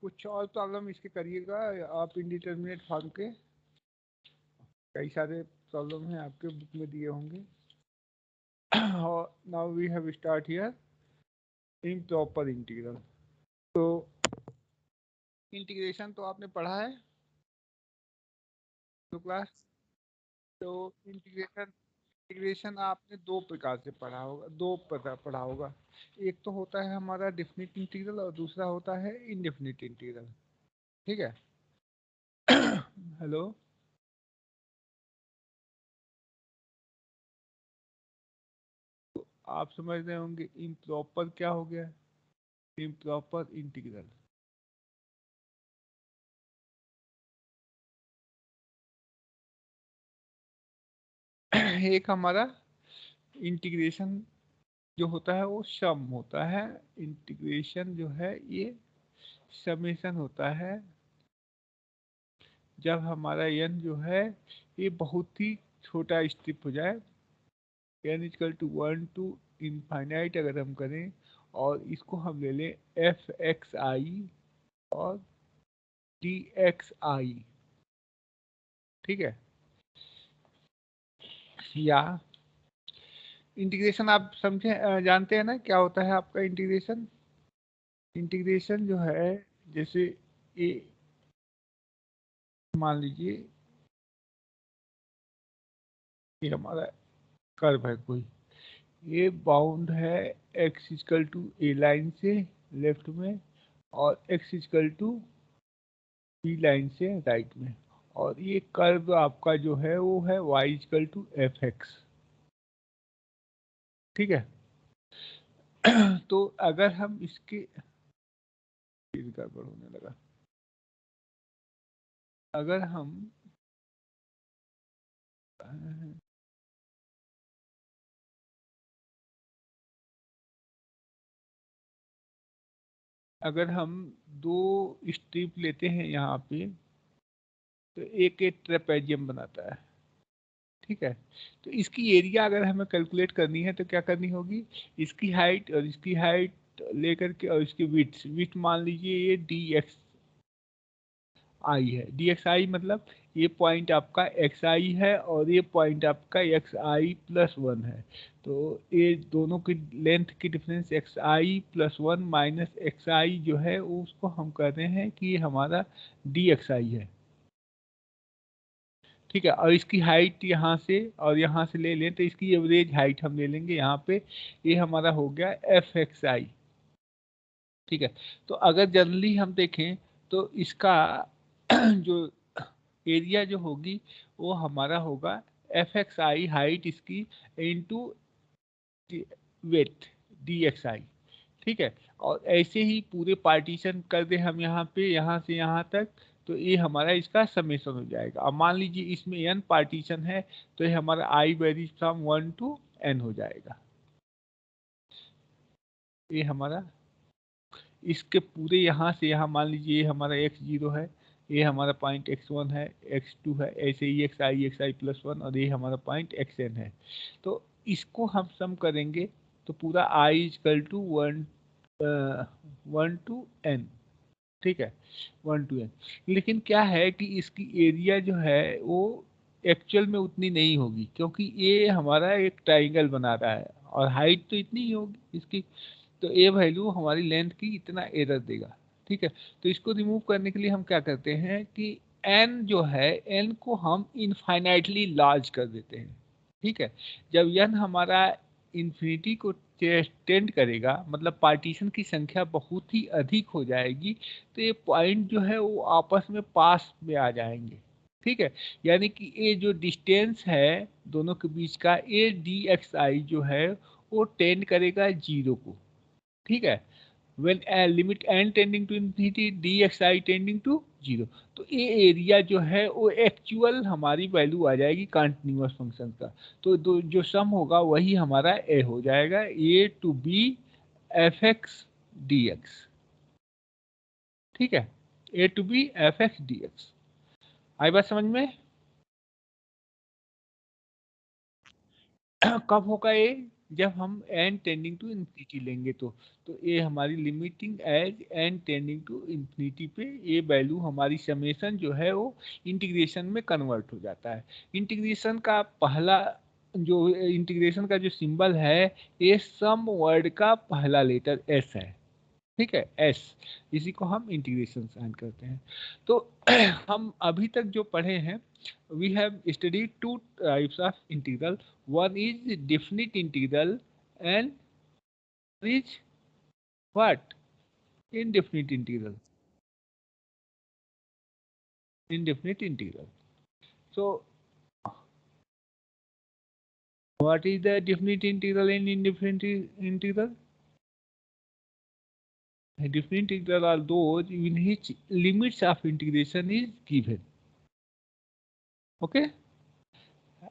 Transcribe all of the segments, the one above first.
कुछ और प्रॉब्लम इसके करिएगा आप इंडिटरमिनेट फॉर्म के, कई सारे प्रॉब्लम हैं आपके बुक में दिए होंगे। Now we have start here improper integral. तो इंटीग्रेशन तो आपने पढ़ा है तो क्लास, तो इंटीग्रेशन आपने दो प्रकार से पढ़ा होगा, दो प्रकार पढ़ा होगा। एक तो होता है हमारा डेफिनिट इंटीग्रल और दूसरा होता है इनडेफिनिट इंटीग्रल। ठीक है। हेलो, तो आप समझ रहे होंगे इम्प्रॉपर क्या हो गया, इम्प्रॉपर इंटीग्रल। एक हमारा इंटीग्रेशन जो होता है वो सम होता है, इंटीग्रेशन जो है ये समेशन होता है। जब हमारा n जो है ये बहुत ही छोटा स्ट्रिप हो जाए, n equal to 1 to infinite अगर हम करें और इसको हम ले लें एफ एक्स आई और डी एक्स आई, ठीक है। या इंटीग्रेशन आप समझे, जानते हैं ना क्या होता है आपका इंटीग्रेशन। इंटीग्रेशन जो है जैसे ये मान लीजिए ये हमारा कर्व है कोई, ये बाउंड है x equal to a line से लेफ्ट में और x equal to b line से राइट में, और ये कर्व आपका जो है वो है y equal to f x, ठीक है। तो अगर हम इसके गड़बड़ होने लगा, अगर हम अगर हम दो स्ट्रिप लेते हैं यहाँ पे तो एक एक ट्रेपेजियम बनाता है, ठीक है। तो इसकी एरिया अगर हमें कैलकुलेट करनी है तो क्या करनी होगी, इसकी हाइट और इसकी हाइट लेकर के और इसकी विड्थ मान लीजिए ये डी एक्स आई है। डी एक्स आई मतलब ये पॉइंट आपका एक्स आई है और ये पॉइंट आपका एक्स आई प्लस वन है। तो ये दोनों की लेंथ की डिफरेंस एक्स आई प्लस वन माइनस एक्स आई जो है उसको हम कहते हैं कि ये हमारा डी एक्स आई है, ठीक है। और इसकी हाइट यहाँ से और यहाँ से ले लें तो इसकी एवरेज हाइट हम ले लेंगे यहाँ पे, ये हमारा हो गया एफ एक्स आई, ठीक है। तो अगर जनरली हम देखें तो इसका जो एरिया जो होगी वो हमारा होगा एफ एक्स आई हाइट इसकी इंटू वेट डी एक्स आई, ठीक है। और ऐसे ही पूरे पार्टीशन कर दे हम यहाँ से यहाँ तक, तो ये हमारा इसका समेशन हो जाएगा। अब मान लीजिए इसमें n पार्टीशन है तो ये हमारा आई वेरीज फ्रॉम 1 टू n हो जाएगा। ये हमारा इसके पूरे यहाँ से यहाँ मान लीजिए ये हमारा x0 है, ये हमारा पॉइंट x1 है, x2 है, ऐसे ही एक्स आई प्लस वन और ये हमारा पॉइंट xn है। तो इसको हम सम करेंगे तो पूरा i equal to 1 to n, ठीक है, 1 टू n। लेकिन क्या है कि इसकी एरिया जो है वो एक्चुअल में उतनी नहीं होगी क्योंकि ये हमारा एक ट्राइंगल बना रहा है और हाइट तो इतनी ही होगी इसकी, तो ए वैल्यू हमारी लेंथ की इतना एरर देगा, ठीक है। तो इसको रिमूव करने के लिए हम क्या करते हैं कि n जो है n को हम इनफाइनाइटली लार्ज कर देते हैं, ठीक है। जब n हमारा इन्फिनिटी को टेंड करेगा मतलब पार्टीशन की संख्या बहुत ही अधिक हो जाएगी तो ये पॉइंट जो है वो आपस में पास में आ जाएंगे, ठीक है। यानी कि ये जो डिस्टेंस है दोनों के बीच का ए डी एक्स आई जो है वो टेंड करेगा जीरो को, ठीक है। when limit n tending to infinity d x i tending to zero, तो ये एरिया जो है वो एक्चुअल हमारी वैल्यू आ जाएगी कंटिन्यूअस फंक्शन का। तो जो सम होगा वही हमारा ए हो जाएगा, a to b f x d x, ठीक है, a to b f x d x. आई बात समझ में? कब होगा ये, जब हम n टेंडिंग टू इन्फिनिटी लेंगे तो ये हमारी limiting as n tending to infinity पे ये वैल्यू हमारी समेशन जो है वो इंटीग्रेशन में कन्वर्ट हो जाता है। इंटीग्रेशन का पहला जो इंटीग्रेशन का जो सिंबल है ये सम वर्ड का पहला लेटर s है, ठीक है, एस, इसी को हम इंटीग्रेशन साइन करते हैं। तो हम अभी तक जो पढ़े हैं, we have studied two types of integral, one is definite integral and is what, indefinite integral, indefinite integral. So what is the definite integral and indefinite integral? A definite integral are those in which limits of integration is given, okay,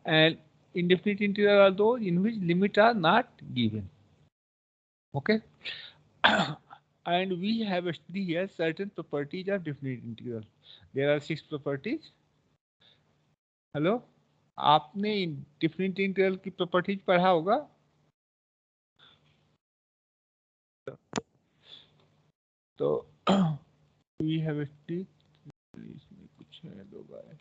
and indefinite integral are those in which limits are not given, okay. And we have studied here certain properties of definite integral. There are 6 properties. Hello, आपने different integral की properties पढ़ा होगा। तो we have studied, इसमें कुछ है लोग आए,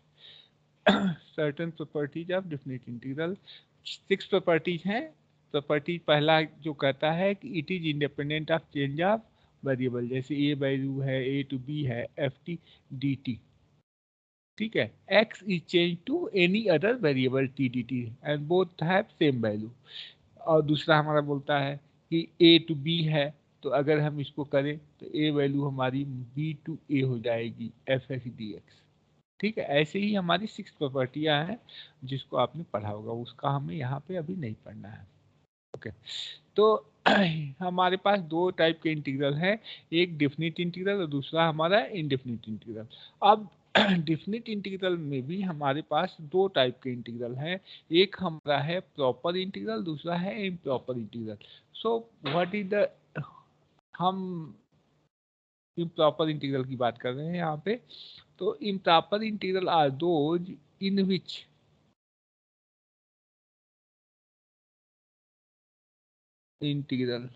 certain properties of different integral, 6 properties हैं। प्रॉपर्टीज पहला जो कहता है कि it is independent of change of variable, जैसे ए वैल्यू है, ए टू बी है, एफ टी डी टी, ठीक है, x is change to any other variable t d t and both have same value. और दूसरा हमारा बोलता है कि ए टू बी है, तो अगर हम इसको करें तो ए वैल्यू हमारी बी टू ए हो जाएगी, एफ एक्स डी एक्स, ठीक है। ऐसे ही हमारी 6 प्रॉपर्टियां हैं जिसको आपने पढ़ा होगा, उसका हमें यहाँ पे अभी नहीं पढ़ना है, ओके। तो हमारे पास दो टाइप के इंटीग्रल हैं, एक डेफिनिट इंटीग्रल और दूसरा हमारा इनडेफिनिट इंटीग्रल। अब डेफिनिट इंटीग्रल में भी हमारे पास दो टाइप के इंटीग्रल हैं, एक हमारा है प्रॉपर इंटीग्रल, दूसरा है improper integral. So what is the, हम इम्प्रॉपर इंटीग्रल की बात कर रहे हैं यहाँ पे। तो improper integral are those in which integral,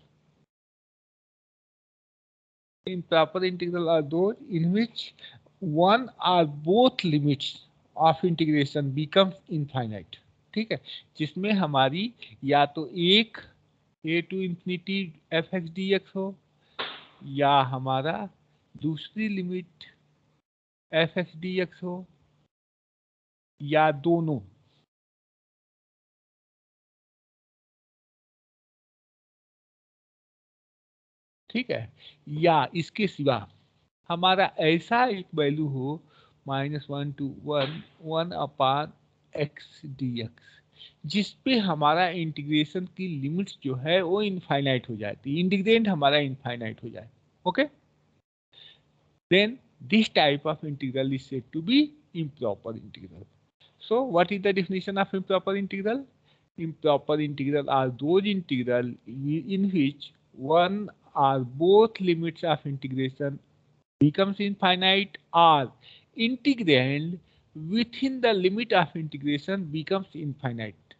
improper integral are those in which one or both limits of integration becomes infinite, ठीक है, जिसमें हमारी या तो एक a to infinity f x d x हो, या हमारा दूसरी limit f x d x हो, या दोनों, ठीक है, या इसके सिवा हमारा ऐसा एक वैल्यू हो -1 to 1 एक्स डी एक्स, जिसपे हमारा इंटीग्रेशन की लिमिट्स जो है वो इनफाइनाइट हो जाती है, इंटीग्रेंड हमारा इनफाइनाइट हो जाए, okay. Then this type of integral is said to be improper integral. So what is the definition of improper integral? Improper integral are those integral in which one or both limits of integration becomes infinite, or integrand within the limit of integration becomes infinite,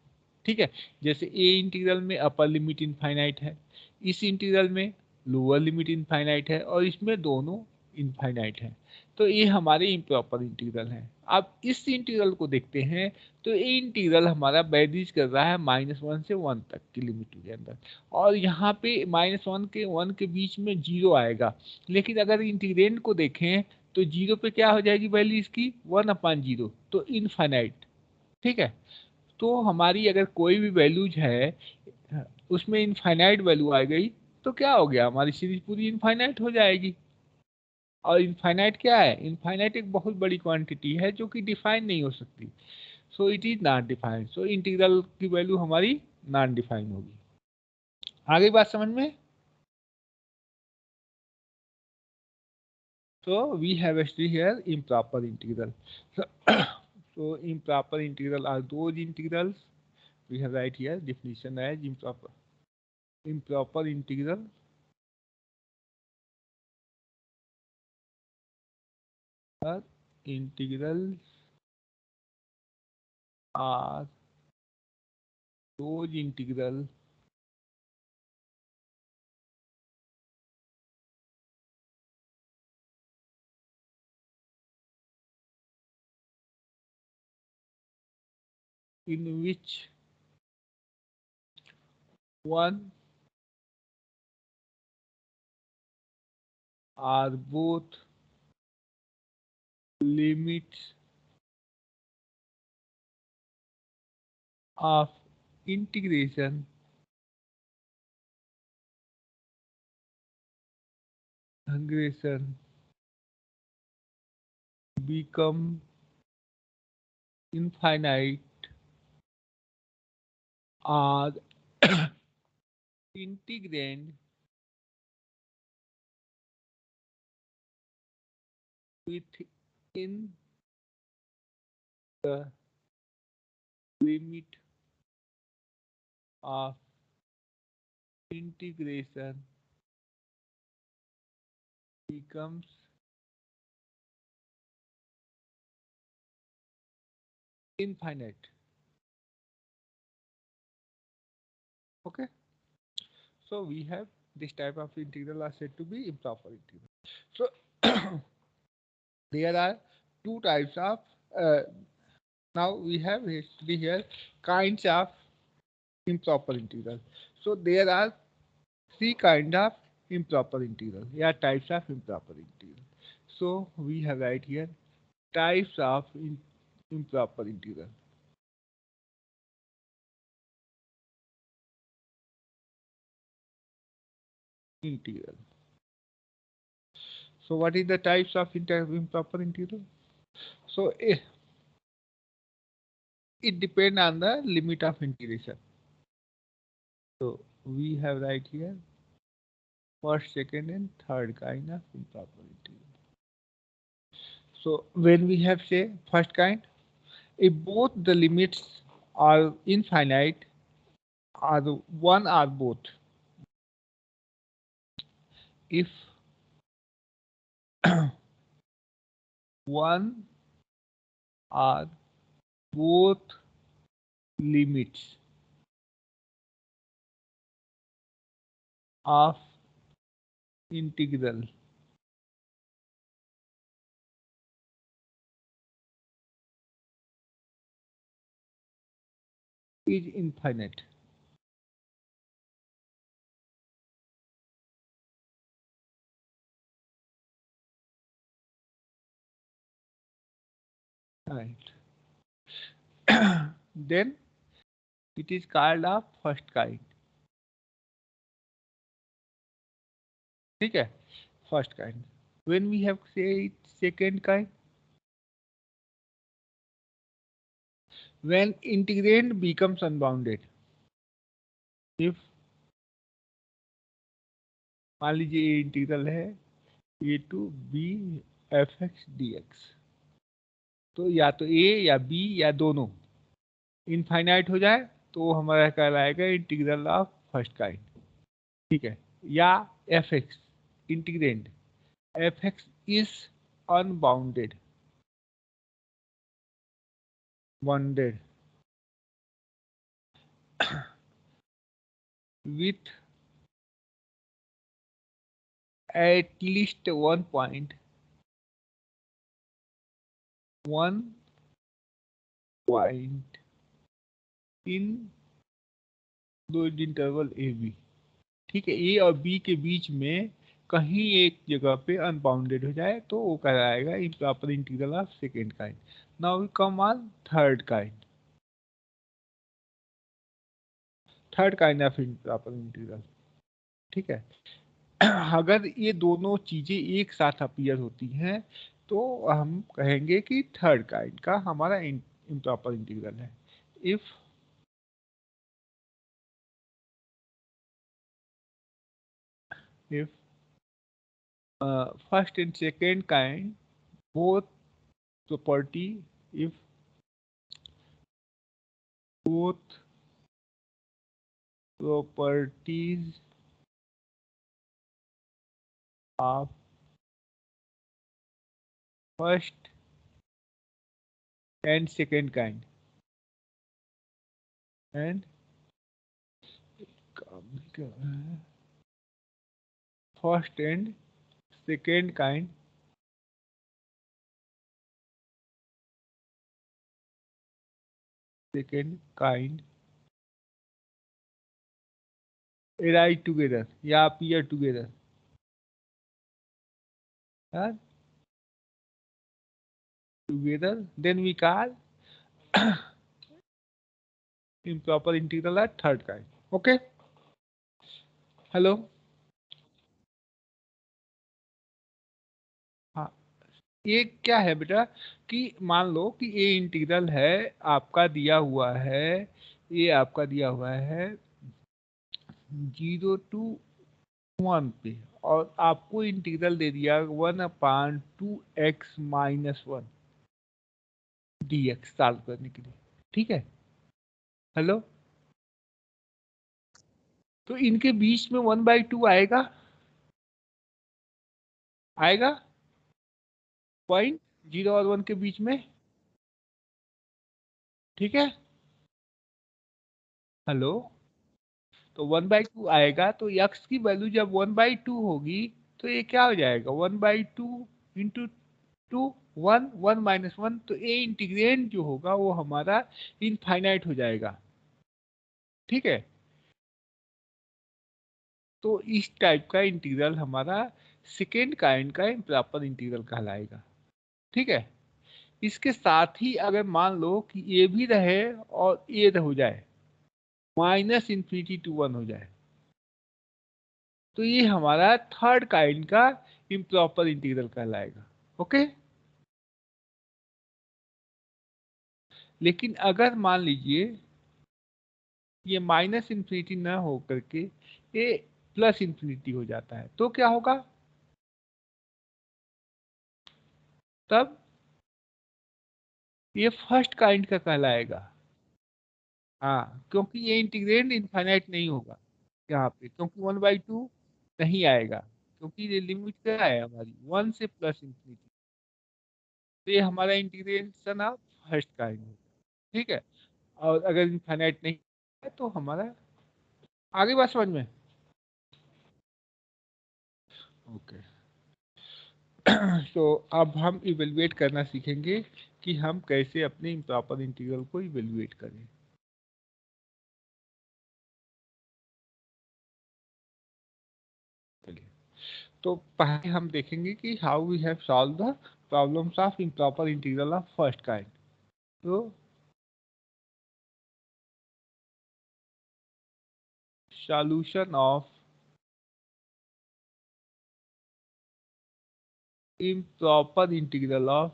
ठीक है। जैसे ए integral में upper limit infinite है, इस integral में lower limit infinite है, और इसमें दोनों इनफाइनाइट है, तो ये हमारे इम्प्रॉपर इंटीग्रल हैं। अब इस इंटीग्रल को देखते हैं, तो ये इंटीग्रल हमारा वैरीज कर रहा है -1 से 1 तक की लिमिट के अंदर, और यहाँ पे -1 के 1 के बीच में जीरो आएगा, लेकिन अगर इंटीग्रेंड को देखें तो जीरो पे क्या हो जाएगी वैल्यू इसकी 1/0, तो इनफाइनाइट, ठीक है। तो हमारी अगर कोई भी वैल्यूज है उसमें इनफाइनाइट वैल्यू आ गई, तो क्या हो गया, हमारी सीरीज पूरी इनफाइनाइट हो जाएगी। और इनफाइनाइट क्या है, इनफाइनाइट एक बहुत बड़ी क्वांटिटी है जो कि डिफाइन नहीं हो सकती, so it is not defined, so integral की वैल्यू हमारी नॉन डिफाइन होगी। आगे बात समझ में? So we have studied here improper integral. So improper integral are those integrals. We have right here definition as improper. Improper integral are integrals are those integral in which one or both limits of integration become infinite or integrand within the limit of integration becomes infinite. Okay, so we have this type of integral are said to be improper integral. So there are two types of uh, now we have history here kinds of improper integral. So there are three kind of improper integral. Yeah, types of improper integral. So we have right here types of improper integral. Integral. So what is the types of improper integral? So it depends on the limit of integration. So we have right here first, second, and third kind of improper integral. So when we have say first kind, if both the limits are infinite, are one or both. If one or both limits of integral is infinite. Right. Then it is called a first kind. ठीक है? First kind. When we have say second kind, when integrand becomes unbounded. If मान लीजिए ये integral है a to b f x d x, तो या तो ए या बी या दोनों इनफाइनाइट हो जाए तो हमारा कहलाएगा इंटीग्रल ऑफ फर्स्ट काइंड. ठीक है, या f x integrand f x is unbounded bounded with at least one point in those interval a b. ठीक है, ए और बी के बीच में कहीं एक जगह पे अनबाउंडेड हो जाए तो वो कहलाएगा improper integral of second kind. Now we come on third kind. Third kind of improper integral. ठीक है, अगर ये दोनों चीजें एक साथ अपीयर होती हैं तो हम कहेंगे कि थर्ड काइंड का हमारा इम्प्रॉपर इंटीग्रल है. If if first and second kind both property, if both properties of first and second kind and first and second kind second kind arise together या appear together, together, then we call improper integral at third kind. Okay, hello, हाँ, ये क्या है बेटा कि मान लो कि ये इंटीग्रल है आपका दिया हुआ है, ये आपका दिया हुआ है 0 to 1 पे, और आपको इंटीग्रल दे दिया 1/2x-1 dx सॉल्व करने के लिए, ठीक है। हेलो, तो इनके बीच में 1/2 आएगा, आएगा पॉइंट 0 और 1 के बीच में, ठीक है। हेलो, तो 1/2 आएगा, तो x की वैल्यू जब 1/2 होगी तो ये क्या हो जाएगा 1/2 इंटू 2, 1, 1 - 1, तो ये इंटीग्रेंड जो होगा वो हमारा इनफाइनाइट हो जाएगा, ठीक है। तो इस टाइप का इंटीग्रल हमारा सेकेंड काइंड का इम्प्रॉपर इंटीग्रल कहलाएगा, ठीक है। इसके साथ ही अगर मान लो कि ये भी रहे और ये हो जाए -∞ to 1 हो जाए, तो ये हमारा थर्ड काइंड का इम्प्रॉपर इंटीग्रल कहलाएगा, ओके। लेकिन अगर मान लीजिए ये -∞ ना हो करके ये +∞ हो जाता है, तो क्या होगा, तब ये फर्स्ट काइंड का कहलाएगा। हाँ, क्योंकि ये इंटीग्रेंड इनफाइनाइट नहीं होगा यहाँ पे, क्योंकि 1/2 नहीं आएगा, क्योंकि ये लिमिट क्या है हमारी 1 से +∞, तो ये हमारा इंटीग्रेशन ऑफ फर्स्ट काइंड है, ठीक है। और अगर इनफाइनाइट नहीं है तो हमारा, आगे बात समझ में, ओके। तो अब हम इवेलुएट करना सीखेंगे कि हम कैसे अपने इम्प्रॉपर इंटीग्रल को इवेलुएट करें। चलिए, तो पहले हम देखेंगे कि how we have solve the problems of improper integral of first kind. तो solution of improper integral of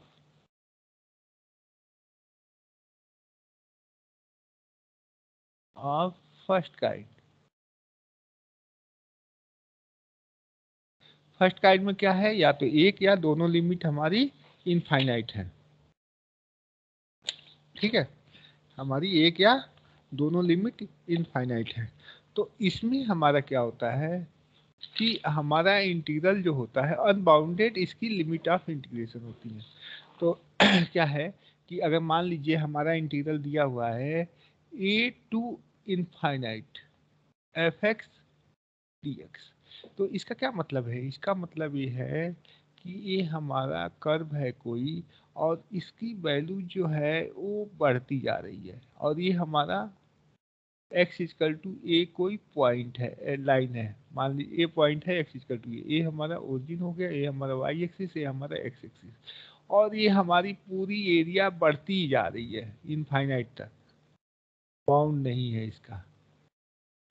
first kind. First kind में क्या है, या तो एक या दोनों लिमिट हमारी इनफाइनाइट है, ठीक है। हमारी एक या दोनों लिमिट इनफाइनाइट है। तो इसमें हमारा क्या होता है कि हमारा इंटीग्रल जो होता है अनबाउंडेड, इसकी लिमिट ऑफ इंटीग्रेशन होती है। तो क्या है कि अगर मान लीजिए हमारा इंटीग्रल दिया हुआ है a to infinite f(x) dx, तो इसका क्या मतलब है, इसका मतलब ये है कि ये हमारा कर्व है कोई, और इसकी वैल्यू जो है वो बढ़ती जा रही है, और ये हमारा x इजकल टू ए कोई पॉइंट है, लाइन है, मान लीजिए ए पॉइंट है, x इजकल टू ए हमारा ओरिजिन हो गया, ये हमारा y एक्सिस, ये हमारा x एक्सिस, और ये हमारी पूरी एरिया बढ़ती जा रही है इनफाइनाइट तक, बाउंड नहीं है इसका,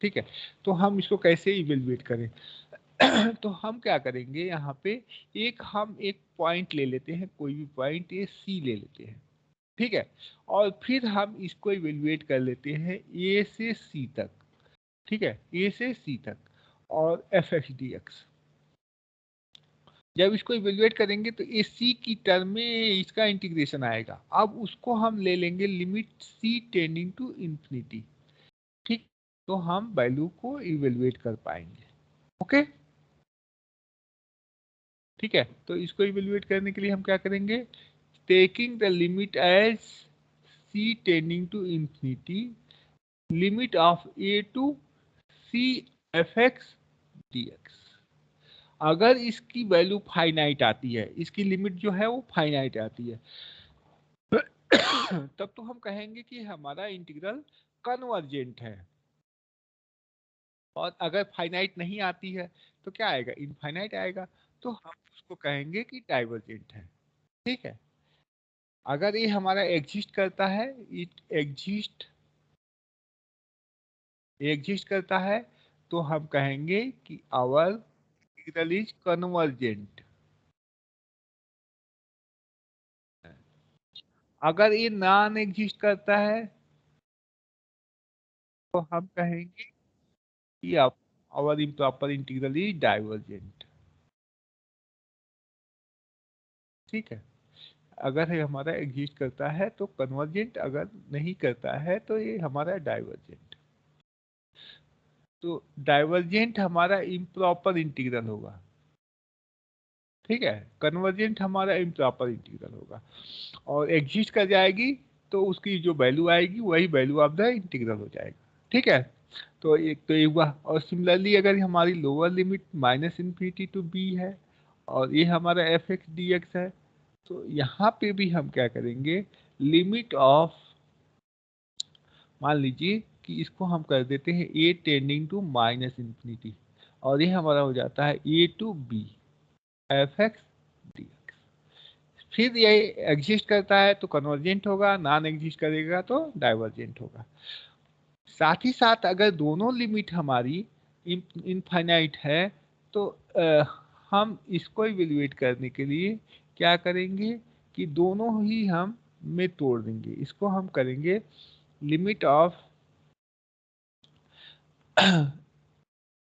ठीक है। तो हम इसको कैसे इवेल्युएट करें? तो हम क्या करेंगे, यहाँ पे हम एक पॉइंट ले लेते हैं, कोई भी पॉइंट ये सी ले लेते हैं, ठीक है। और फिर हम इसको इवेल्युएट कर लेते हैं ए से सी तक, ठीक है, ए से सी तक, और एफ एक्स डी एक्स। जब इसको इवेल्युएट करेंगे तो ए सी की टर्म में इसका इंटीग्रेशन आएगा, अब उसको हम ले लेंगे limit c tending to infinity, ठीक। तो हम वैल्यू को इवेल्युएट कर पाएंगे, ओके, ठीक है। तो इसको इवेल्युएट करने के लिए हम क्या करेंगे, taking the limit as c tending to infinity, limit of a to c f x d x. अगर इसकी वैल्यू फाइनाइट आती है, इसकी लिमिट जो है वो फाइनाइट आती है, तब तो हम कहेंगे कि हमारा इंटीग्रल कन्वर्जेंट है। और अगर फाइनाइट नहीं आती है तो क्या आएगा, इनफाइनाइट आएगा, तो हम उसको कहेंगे कि डाइवर्जेंट है। ठीक है, अगर ये हमारा एग्जिस्ट करता है, इट एग्जिस्ट करता है, तो हम कहेंगे कि आवर इंटीग्रल इज कन्वर्जेंट। अगर ये नॉन एग्जिस्ट करता है तो हम कहेंगे कि our improper integral is divergent. ठीक है, अगर ये हमारा एग्जिस्ट करता है तो कन्वर्जेंट, अगर नहीं करता है तो ये हमारा डाइवर्जेंट। तो डाइवर्जेंट हमारा इम्प्रॉपर इंटीग्रल होगा। ठीक है, कन्वर्जेंट हमारा इम्प्रॉपर इंटीग्रल होगा, और एग्जिस्ट कर जाएगी तो उसकी जो वैल्यू आएगी वही वैल्यू ऑफ द इंटीग्रल हो जाएगा। ठीक है, तो एक हुआ। और सिमिलरली अगर हमारी lower limit minus infinity to B है और ये हमारा एफ एक्स डी एक्स है, तो यहाँ पे भी हम क्या करेंगे, लिमिट ऑफ, मान लीजिए कि इसको हम कर देते हैं a tending to minus infinity, और ये हमारा हो जाता है a to b f x d x. फिर ये एग्जिस्ट करता है तो कन्वर्जेंट होगा, नॉन एग्जिस्ट करेगा तो डाइवर्जेंट होगा। साथ ही साथ अगर दोनों लिमिट हमारी इनफाइनाइट है तो हम इसको इवेल्युएट करने के लिए क्या करेंगे कि दोनों ही हम में तोड़ देंगे। इसको हम करेंगे limit of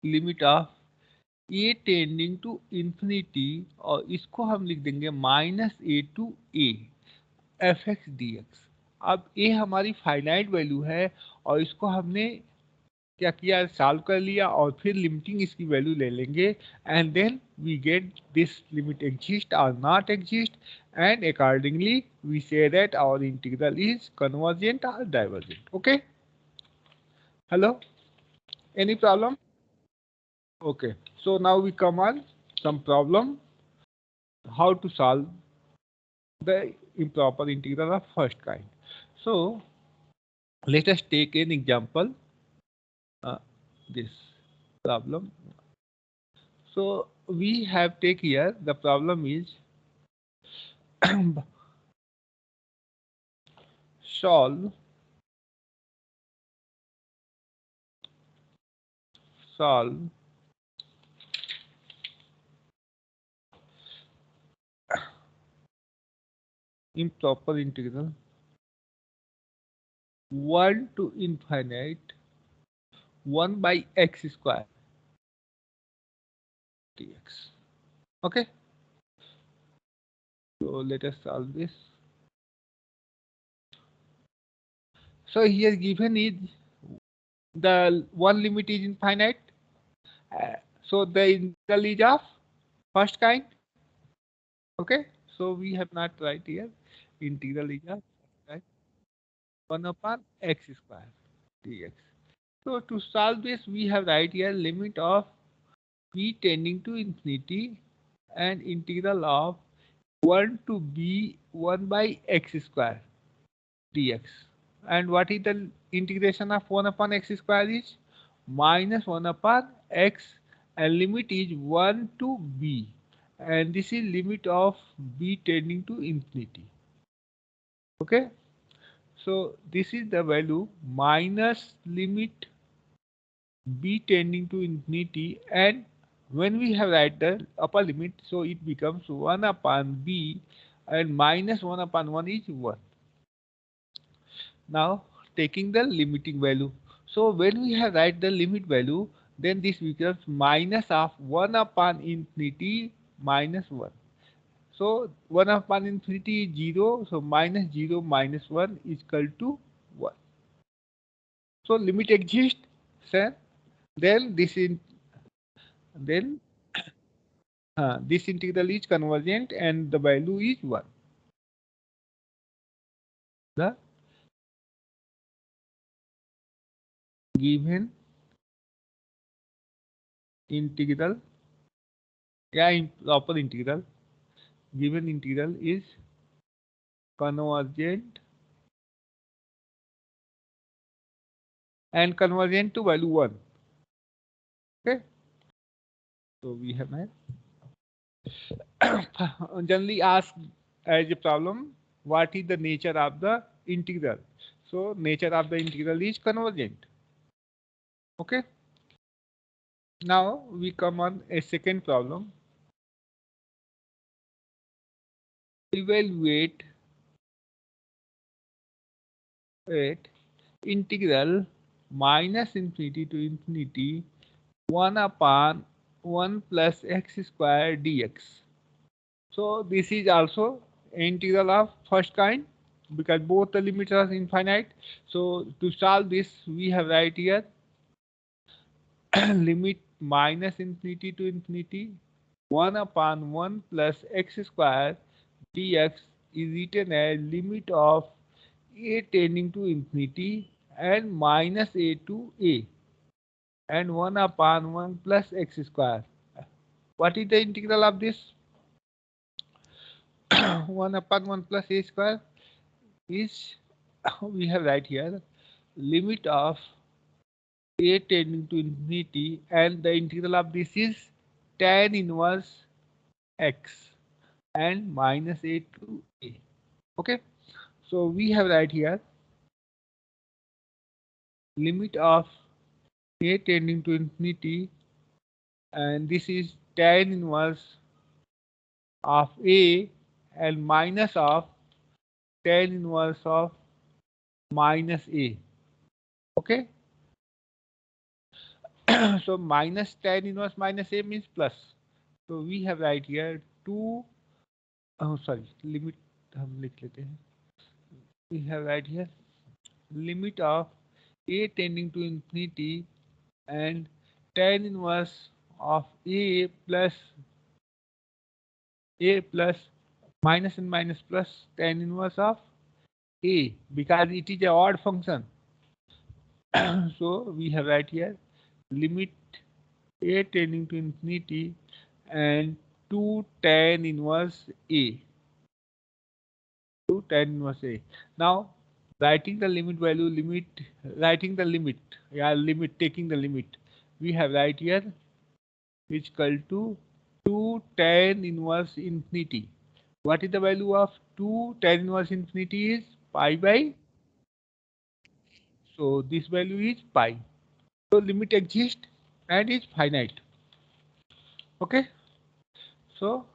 limit of a tending to infinity, और इसको हम लिख देंगे minus a to a f x d x. अब ए हमारी फाइनाइट वैल्यू है और इसको हमने क्या किया, सॉल्व कर लिया, और फिर लिमिटिंग इसकी वैल्यू ले लेंगे, and then we get this limit exist और not exist, and accordingly we say that our integral is convergent और divergent. Okay, hello, any problem? Okay, so now we come on some problem, how to solve the improper integral of first kind. So let us take an example, this problem. So we have take here, the problem is solve improper integral 1 to infinite 1 by x square dx. Okay, so let us solve this. So here given is the one limit is infinite, so the integral is of first kind. Okay, so we have not write here, integral is of first kind, 1 upon x square dx. So to solve this we have write here limit of b tending to infinity and integral of 1 to b 1 by x square dx. And what is the integration of 1 upon x square is minus 1 upon x, and limit is 1 to b, and this is limit of b tending to infinity. Okay, so this is the value minus limit b tending to infinity, and when we have write the upper limit, so it becomes 1 upon b, and minus 1 upon 1 is 1. Now taking the limiting value, so when we have write the limit value, then this becomes minus of 1 upon infinity minus 1. So 1 upon infinity is 0, so minus 0 minus 1 is equal to 1. So limit exists, sir. Then then this integral is convergent and the value is 1. The given integral, proper integral, given integral is convergent and convergent to value 1. Okay, so we have generally asked as a problem, what is the nature of the integral? So nature of the integral is convergent. Okay, now we come on a second problem. Evaluate integral minus infinity to infinity 1 upon 1 plus x square dx. So this is also integral of first kind because both the limits are infinite. So to solve this, we have right here limit minus infinity to infinity 1 upon 1 plus x square dx is written as limit of a tending to infinity and minus a to a and 1 upon 1 plus x square. What is the integral of this? 1 upon 1 plus a square is, we have right here, limit of a tending to infinity, and the integral of this is tan inverse x and minus a to a. Okay, so we have right here limit of a tending to infinity, and this is tan inverse of a and minus of tan inverse of minus a. Okay, so minus tan inverse minus a means plus. So we have right here 2, oh sorry, limit हम लिख लेते हैं. We have right here limit of a tending to infinity and tan inverse of a plus minus and minus plus tan inverse of a because it is a odd function. So we have right here limit a tending to infinity and 2 tan inverse a. Now writing the limit value, writing the limit, taking the limit, we have right here is equal to 2 tan inverse infinity. What is the value of 2 tan inverse infinity is pi by, so this value is pi. So limit exists and is finite. Okay, so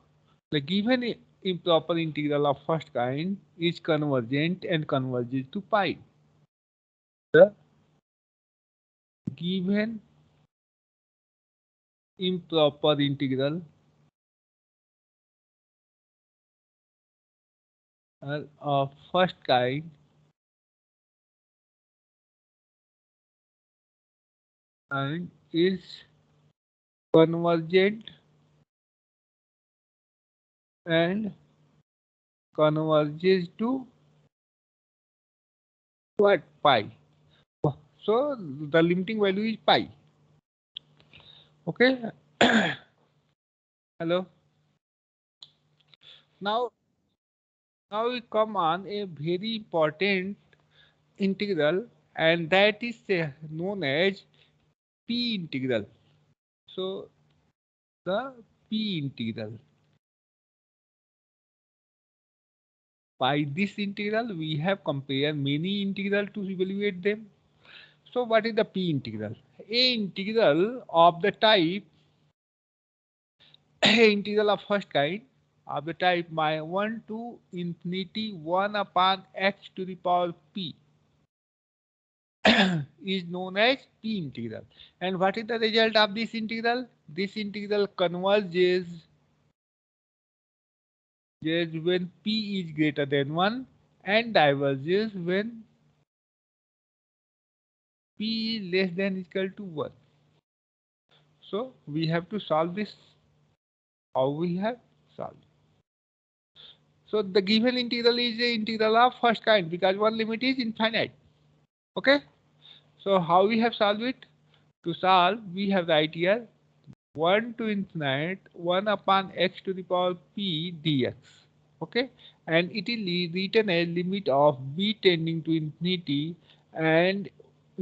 the given improper integral of first kind is convergent and converges to pi. The given improper integral of first kind and is convergent and converges to what? Pi. So the limiting value is pi. Okay. Hello. Now we come on a very important integral, and that is known as P integral. So the P integral. By this integral, we have compared many integrals to evaluate them. So what is the P integral? A integral of the type, a integral of first kind of the type 1 to infinity 1 upon x to the power p is known as P integral. And what is the result of this integral? This integral converges when p is greater than 1 and diverges when p is less than or equal to 1. So we have to solve this. How we have solved? So the given integral is the integral of first kind because one limit is infinite. Okay. So how we have solved it? To solve, we have right here 1 to infinite 1 upon x to the power p dx. Okay, and it is written as limit of b tending to infinity and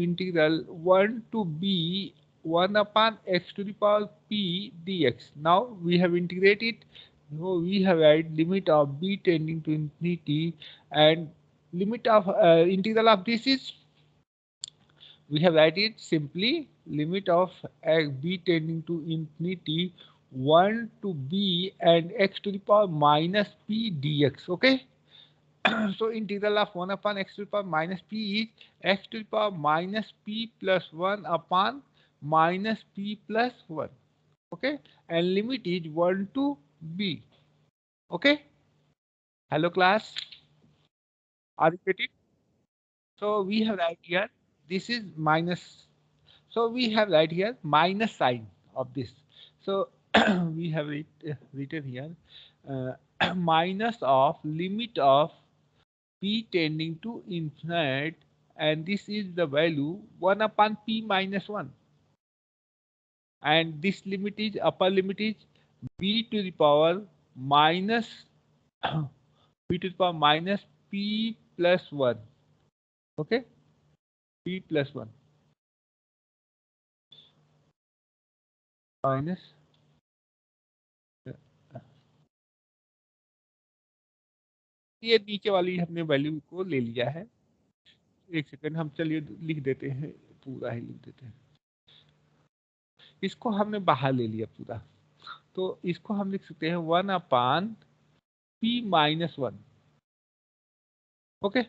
integral 1 to b 1 upon x to the power p dx. Now we have integrated. So we have had limit of b tending to infinity, and limit of integral of this is, we have write it simply, limit of b tending to infinity 1 to b and x to the power minus p dx. Okay. So integral of 1 upon x to the power minus p is x to the power minus p plus 1 upon minus p plus 1. Okay. And limit is 1 to b. Okay. Hello class. Are you getting? So we have right here, this is minus. So we have right here minus sign of this. So we have written here minus of limit of p tending to infinite, and this is the value 1 upon p minus 1, and this limit is, upper limit is b to the power minus b to the power minus p plus 1. Okay, p plus 1 minus, ये नीचे वाली हमने value को ले लिया है। एक second, हम चलिए लिख देते हैं, पूरा ही लिख देते हैं। इसको हमने बाहर ले लिया पूरा, तो इसको हम लिख सकते हैं 1 अपान p माइनस 1। ओके,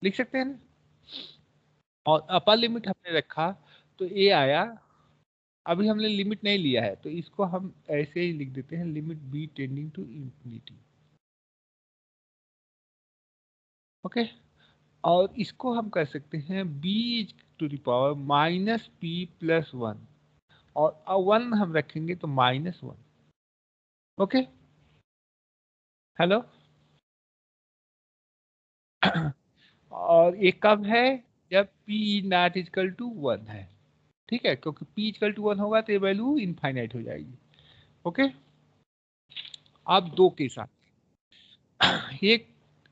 लिख सकते हैं ना? और अपर लिमिट हमने रखा तो a आया। अभी हमने लिमिट नहीं लिया है, तो इसको हम ऐसे ही लिख देते हैं, limit b tending to infinity. Okay, और इसको हम कर सकते हैं b to the power minus p plus 1, और 1 हम रखेंगे तो माइनस 1। Okay, hello. और ये कब है? जब p नॉट इक्वल टू 1 है। ठीक है, क्योंकि p इक्वल टू 1 होगा तो ये वैल्यू इनफाइनाइट हो जाएगी। ओके, अब दो के साथ ये,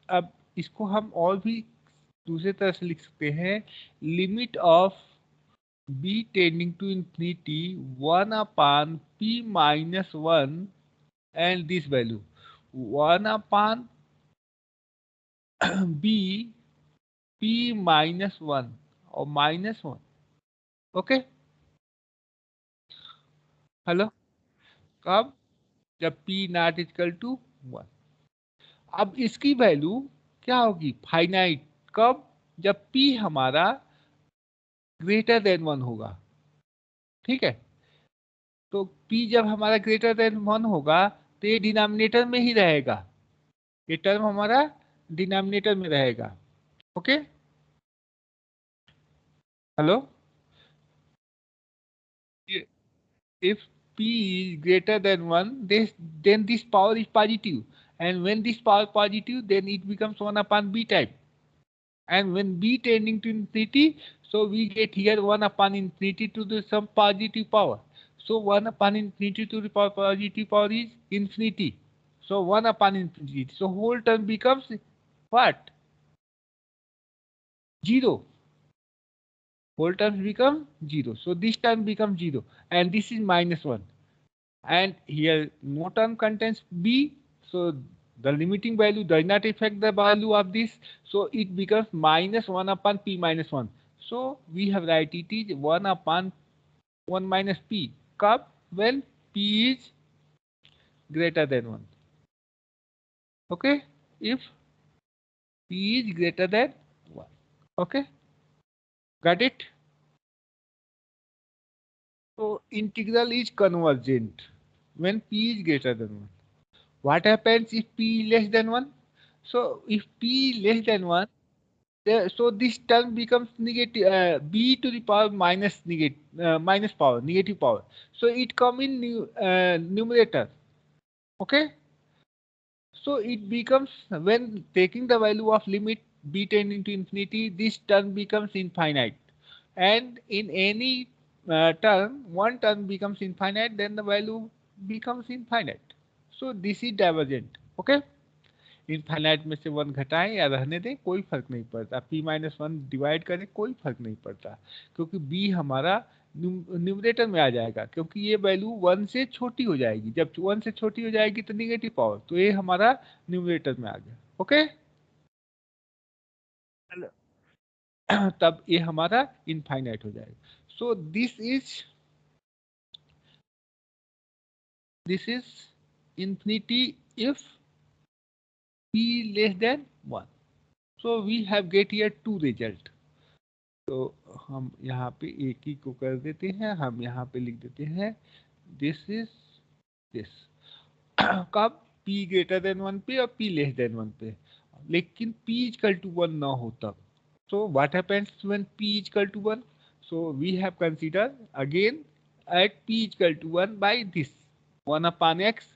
अब इसको हम और भी दूसरे तरह से लिख सकते हैं, limit of b tending to infinity 1 upon p minus 1 and this value 1 upon b p minus 1 और माइनस 1। Okay, hello. कब? जब p नॉट इक्वल टू 1। अब इसकी वैल्यू क्या होगी? फाइनाइट। कब? जब p हमारा ग्रेटर देन 1 होगा। ठीक है, तो p जब हमारा ग्रेटर देन 1 होगा तो ये डिनोमिनेटर में ही रहेगा, ये टर्म हमारा डिनोमिनेटर में रहेगा। Okay, hello. If p is greater than 1, then this power is positive, and when this power is positive, then it becomes 1 upon b type. And when b tending to infinity, so we get here 1 upon infinity to the some positive power. So 1 upon infinity to the power positive power is infinity. So 1 upon infinity. So whole term becomes what? 0. Whole terms become 0. So this term becomes 0, and this is minus 1. And here no term contains b, so the limiting value does not affect the value of this, so it becomes minus 1 upon p minus 1. So we have write it is 1 upon 1 minus p. Kab? When p is greater than 1. Okay, if p is greater than 1. Okay, got it? So integral is convergent when p is greater than 1. What happens if p less than 1? So if p less than 1, so this term becomes negative, b to the power minus minus power, negative power. So it come in numerator. Okay. So it becomes, when taking the value of limit b tending to infinity, this term becomes infinite. And in any term, one term becomes infinite, then the value becomes infinite. So this is divergent. Okay. Infinite में से 1 घटाएं या रहने दें, कोई फर्क नहीं पड़ता। p-1 डिवाइड करें, कोई फर्क नहीं पड़ता, क्योंकि b हमारा न्यूमरेटर में आ जाएगा, क्योंकि ये वैल्यू 1 से छोटी हो जाएगी। जब 1 से छोटी हो जाएगी तो निगेटिव पावर, तो ये हमारा न्यूमरेटर में आ गया। ओके, तब ये हमारा इनफाइनाइट हो जाएगा। So this is infinity if p less than 1. So we have get here two result. तो हम यहाँ पे एक ही को कर देते हैं, हम यहाँ पे लिख देते हैं दिस इज दिस। कब p ग्रेटर देन 1 पे और p लेस देन 1 पे, लेकिन p इक्वल टू 1 ना हो तब। so what happens when p equal to 1? So we have considered again at p equal to 1 by this 1 upon x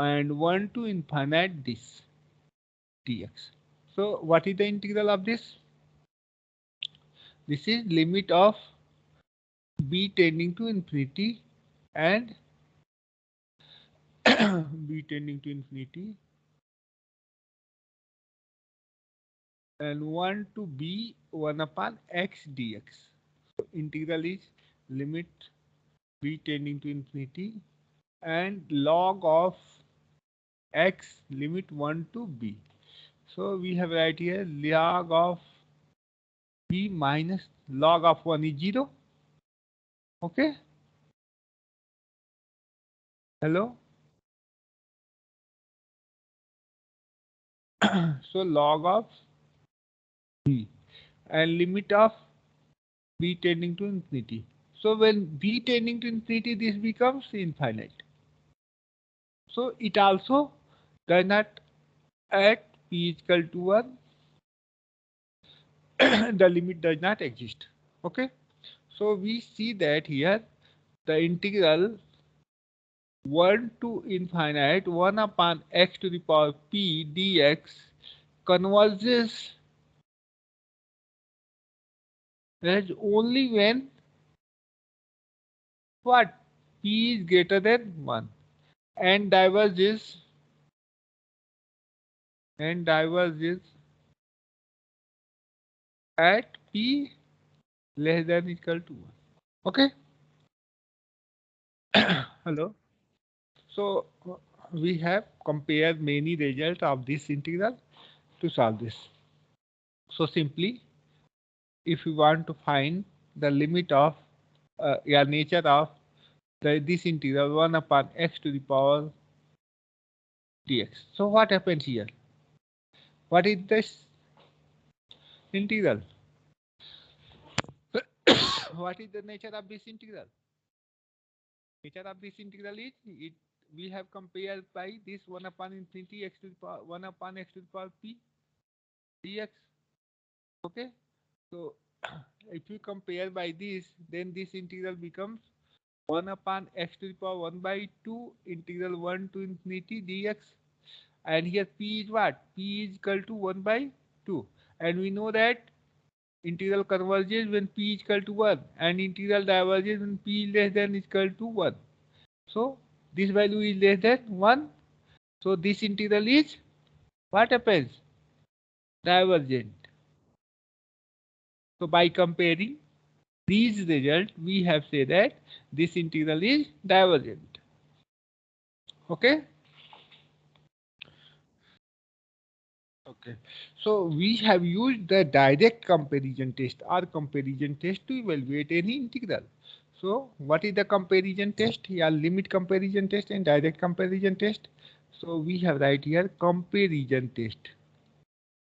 and 1 to infinite this dx. So what is the integral of this? This is limit of b tending to infinity and b tending to infinity and 1 to b 1 upon x dx. So integral is limit b tending to infinity and log of x limit 1 to b. So we have right here log of b minus log of 1 is 0. Okay. Hello. So log of b and limit of b tending to infinity. So when b tending to infinity, this becomes infinite. So it also does not at p is equal to 1, the limit does not exist. Okay. So we see that here the integral 1 to infinite 1 upon x to the power p dx converges as only when what p is greater than 1 and diverges at p less than equal to 1. Okay. Hello. So we have compared many results of this integral to solve this. So simply, if you want to find the limit of nature of this integral 1 upon x to the power dx. So what happens here? What is this integral? What is the nature of this integral? Nature of this integral is we have compared by this 1 upon infinity x to the power 1 upon x to the power p dx. Okay. So if you compare by this, then this integral becomes 1 upon x to the power 1 by 2 integral 1 to infinity dx. And here p is what? P is equal to 1 by 2. And we know that integral converges when p is equal to 1 and integral diverges when p is less than equal to 1. So this value is less than 1. So this integral is what happens? Divergent. So by comparing these results, we have said that this integral is divergent. Okay. Okay. So we have used the direct comparison test or comparison test to evaluate any integral. So what is the comparison test? Yeah, limit comparison test and direct comparison test. So we have right here comparison test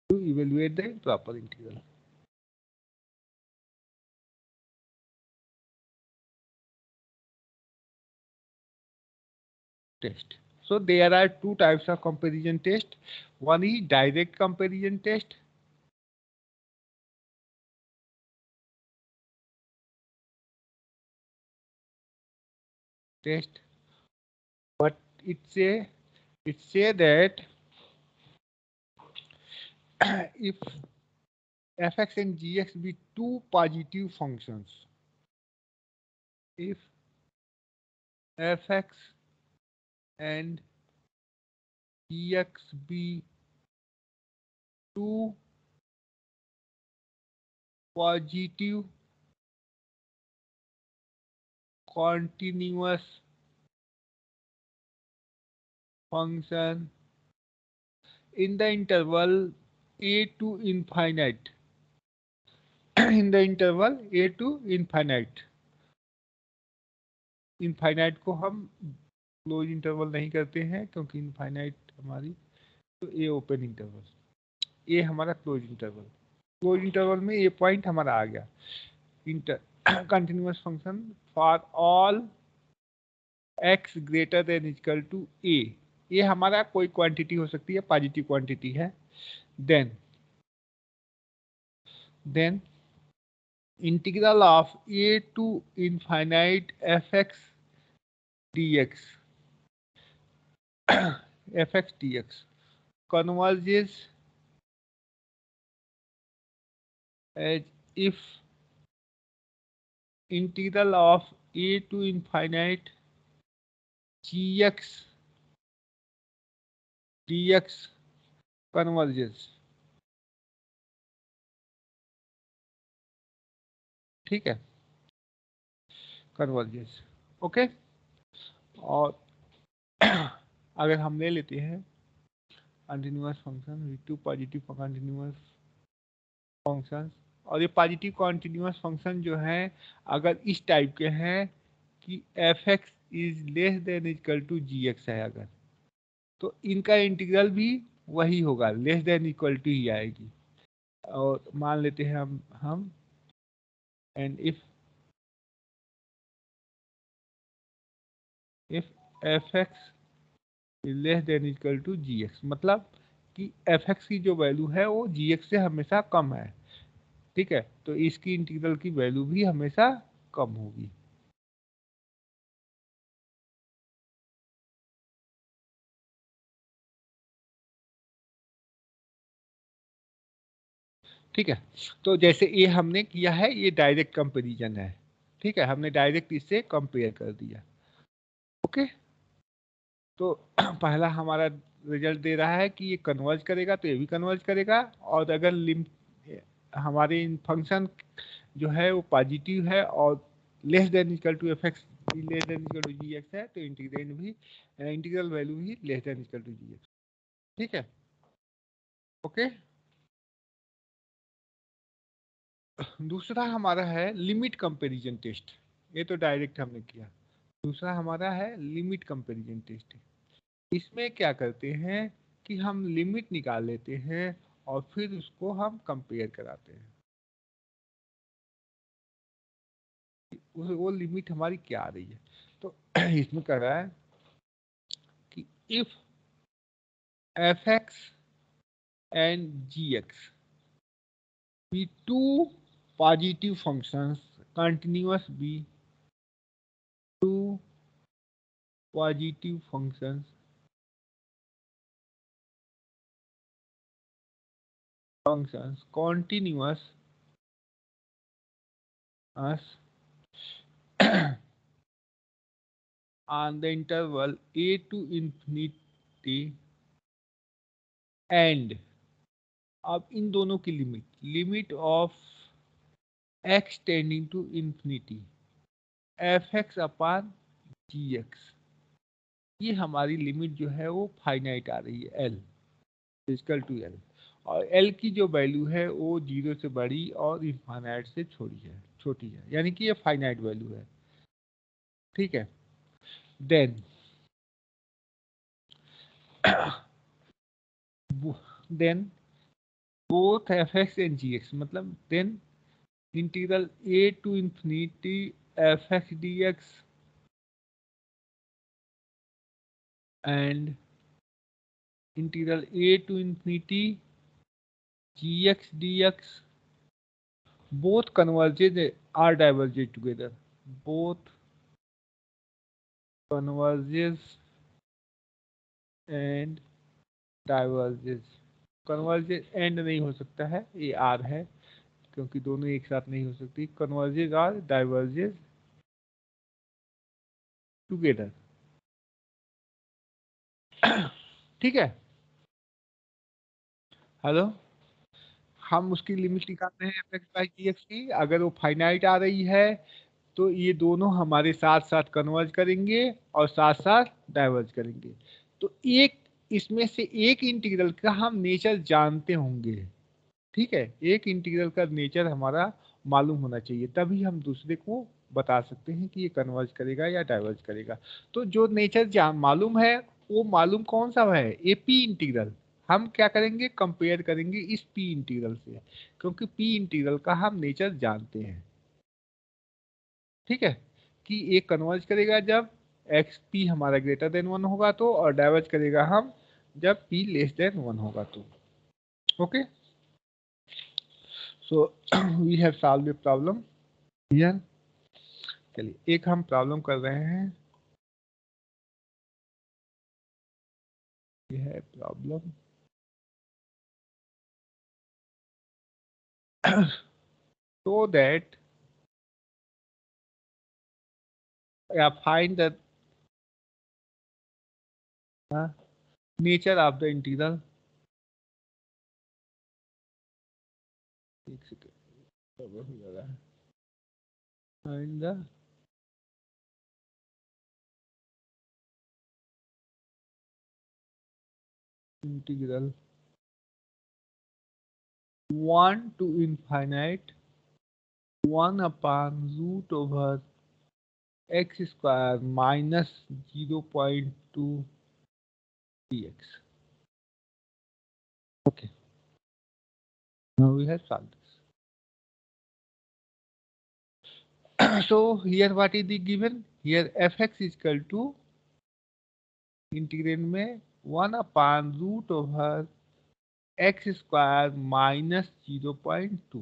to evaluate the proper integral. Test. So there are two types of comparison test. One is direct comparison test. But it say that if fx and gx be two positive functions, if fx and gx be two positive continuous function in the interval a to infinite in the interval a to infinite. Infinite को हम close interval नहीं करते हैं क्योंकि infinite हमारी, तो ए open interval, ए हमारा close interval, close interval में ये पॉइंट हमारा आ गया। Inter continuous function for all x greater than equal to a, ये हमारा कोई क्वांटिटी हो सकती है, पॉजिटिव क्वांटिटी है। Then integral of a to infinite f x dx fx dx converges as if integral of a to infinite gx dx converges। ठीक है, converges, okay. और अगर हम ले लेते हैं continuous function, two positive continuous function, और ये पॉजिटिव कंटिन्यूअस फंक्शन जो है अगर इस टाइप के हैं कि f x is less than equal to g x है अगर, तो इनका इंटीग्रल भी वही होगा, लेस देन इक्वल टू ही आएगी। और मान लेते हैं हम and if f x is less than equal to g x, मतलब कि एफ एक्स की जो वैल्यू है वो जी एक्स से हमेशा कम है। ठीक है, तो इसकी इंटीग्रल की वैल्यू भी हमेशा कम होगी। ठीक है, तो जैसे ये हमने किया है, ये डायरेक्ट कंपैरिजन है। ठीक है, हमने डायरेक्ट इससे कंपेयर कर दिया। ओके, तो पहला हमारा रिजल्ट दे रहा है कि ये कन्वर्ज करेगा, तो ये भी कन्वर्ज करेगा। और अगर हमारे फंक्शन जो है वो पॉजिटिव है और less than equal to f x less than equal to g x है, तो इंटीग्रल वैल्यू भी less than equal to g x. ठीक है, ओके। दूसरा हमारा है लिमिट कंपैरिजन टेस्ट, ये तो डायरेक्ट हमने किया। दूसरा हमारा है लिमिट कंपैरिजन टेस्ट। इसमें क्या करते हैं कि हम लिमिट निकाल लेते हैं और फिर उसको हम कंपेयर कराते हैं। वो लिमिट हमारी क्या आ रही है, तो इसमें कह रहा है कि if f x and g x be two positive functions continuous be two positive functions continuous as on the interval a to infinity and अब इन दोनों की limit of x tending to infinity f x upon g x, ये हमारी limit जो है वो finite आ रही है, एल इक्वल टू एल। और एल की जो वैल्यू है वो 0 से बड़ी और इनफाइनाइट से छोटी है, यानी कि ये फाइनाइट वैल्यू है। ठीक है, then then both f x and g x, मतलब then integral a to infinity f x d x and integral a to infinity gx dx both converges are diverges together, both converges and diverges। converges and नहीं हो सकता है, ये are है क्योंकि दोनों एक साथ नहीं हो सकती। converges or diverges together। ठीक है, हेलो। हम उसकी लिमिट निकाल रहे हैं fx बाई gx की। अगर वो फाइनाइट आ रही है तो ये दोनों हमारे साथ साथ कन्वर्ज करेंगे और साथ साथ डाइवर्ज करेंगे। तो एक इसमें से एक इंटीग्रल का हम नेचर जानते होंगे, ठीक है, एक इंटीग्रल का नेचर हमारा मालूम होना चाहिए, तभी हम दूसरे को बता सकते हैं कि ये कन्वर्ज करेगा या डाइवर्ज करेगा। तो जो नेचर जान मालूम है, वो मालूम कौन सा है, ए पी इंटीग्रल। हम क्या करेंगे, कंपेयर करेंगे इस पी इंटीग्रल से, क्योंकि पी इंटीग्रल का हम नेचर जानते हैं, ठीक है, कि ये कन्वर्ज करेगा जब एक्स पी हमारा ग्रेटर देन 1 होगा तो, और डाइवर्ज करेगा हम जब पी लेस देन 1 होगा तो। Okay, so we have solved the problem here. चलिए एक हम प्रॉब्लम कर रहे हैं, ये है problem so that find the nature of the integral। एक सेकेंड हो जा रहा है। find the integral 1 to infinite 1 upon root over x square minus 0.2 dx। Okay, now we have solved this। So here what is the given, here fx is equal to integrand में 1 upon root over x square minus 0.2,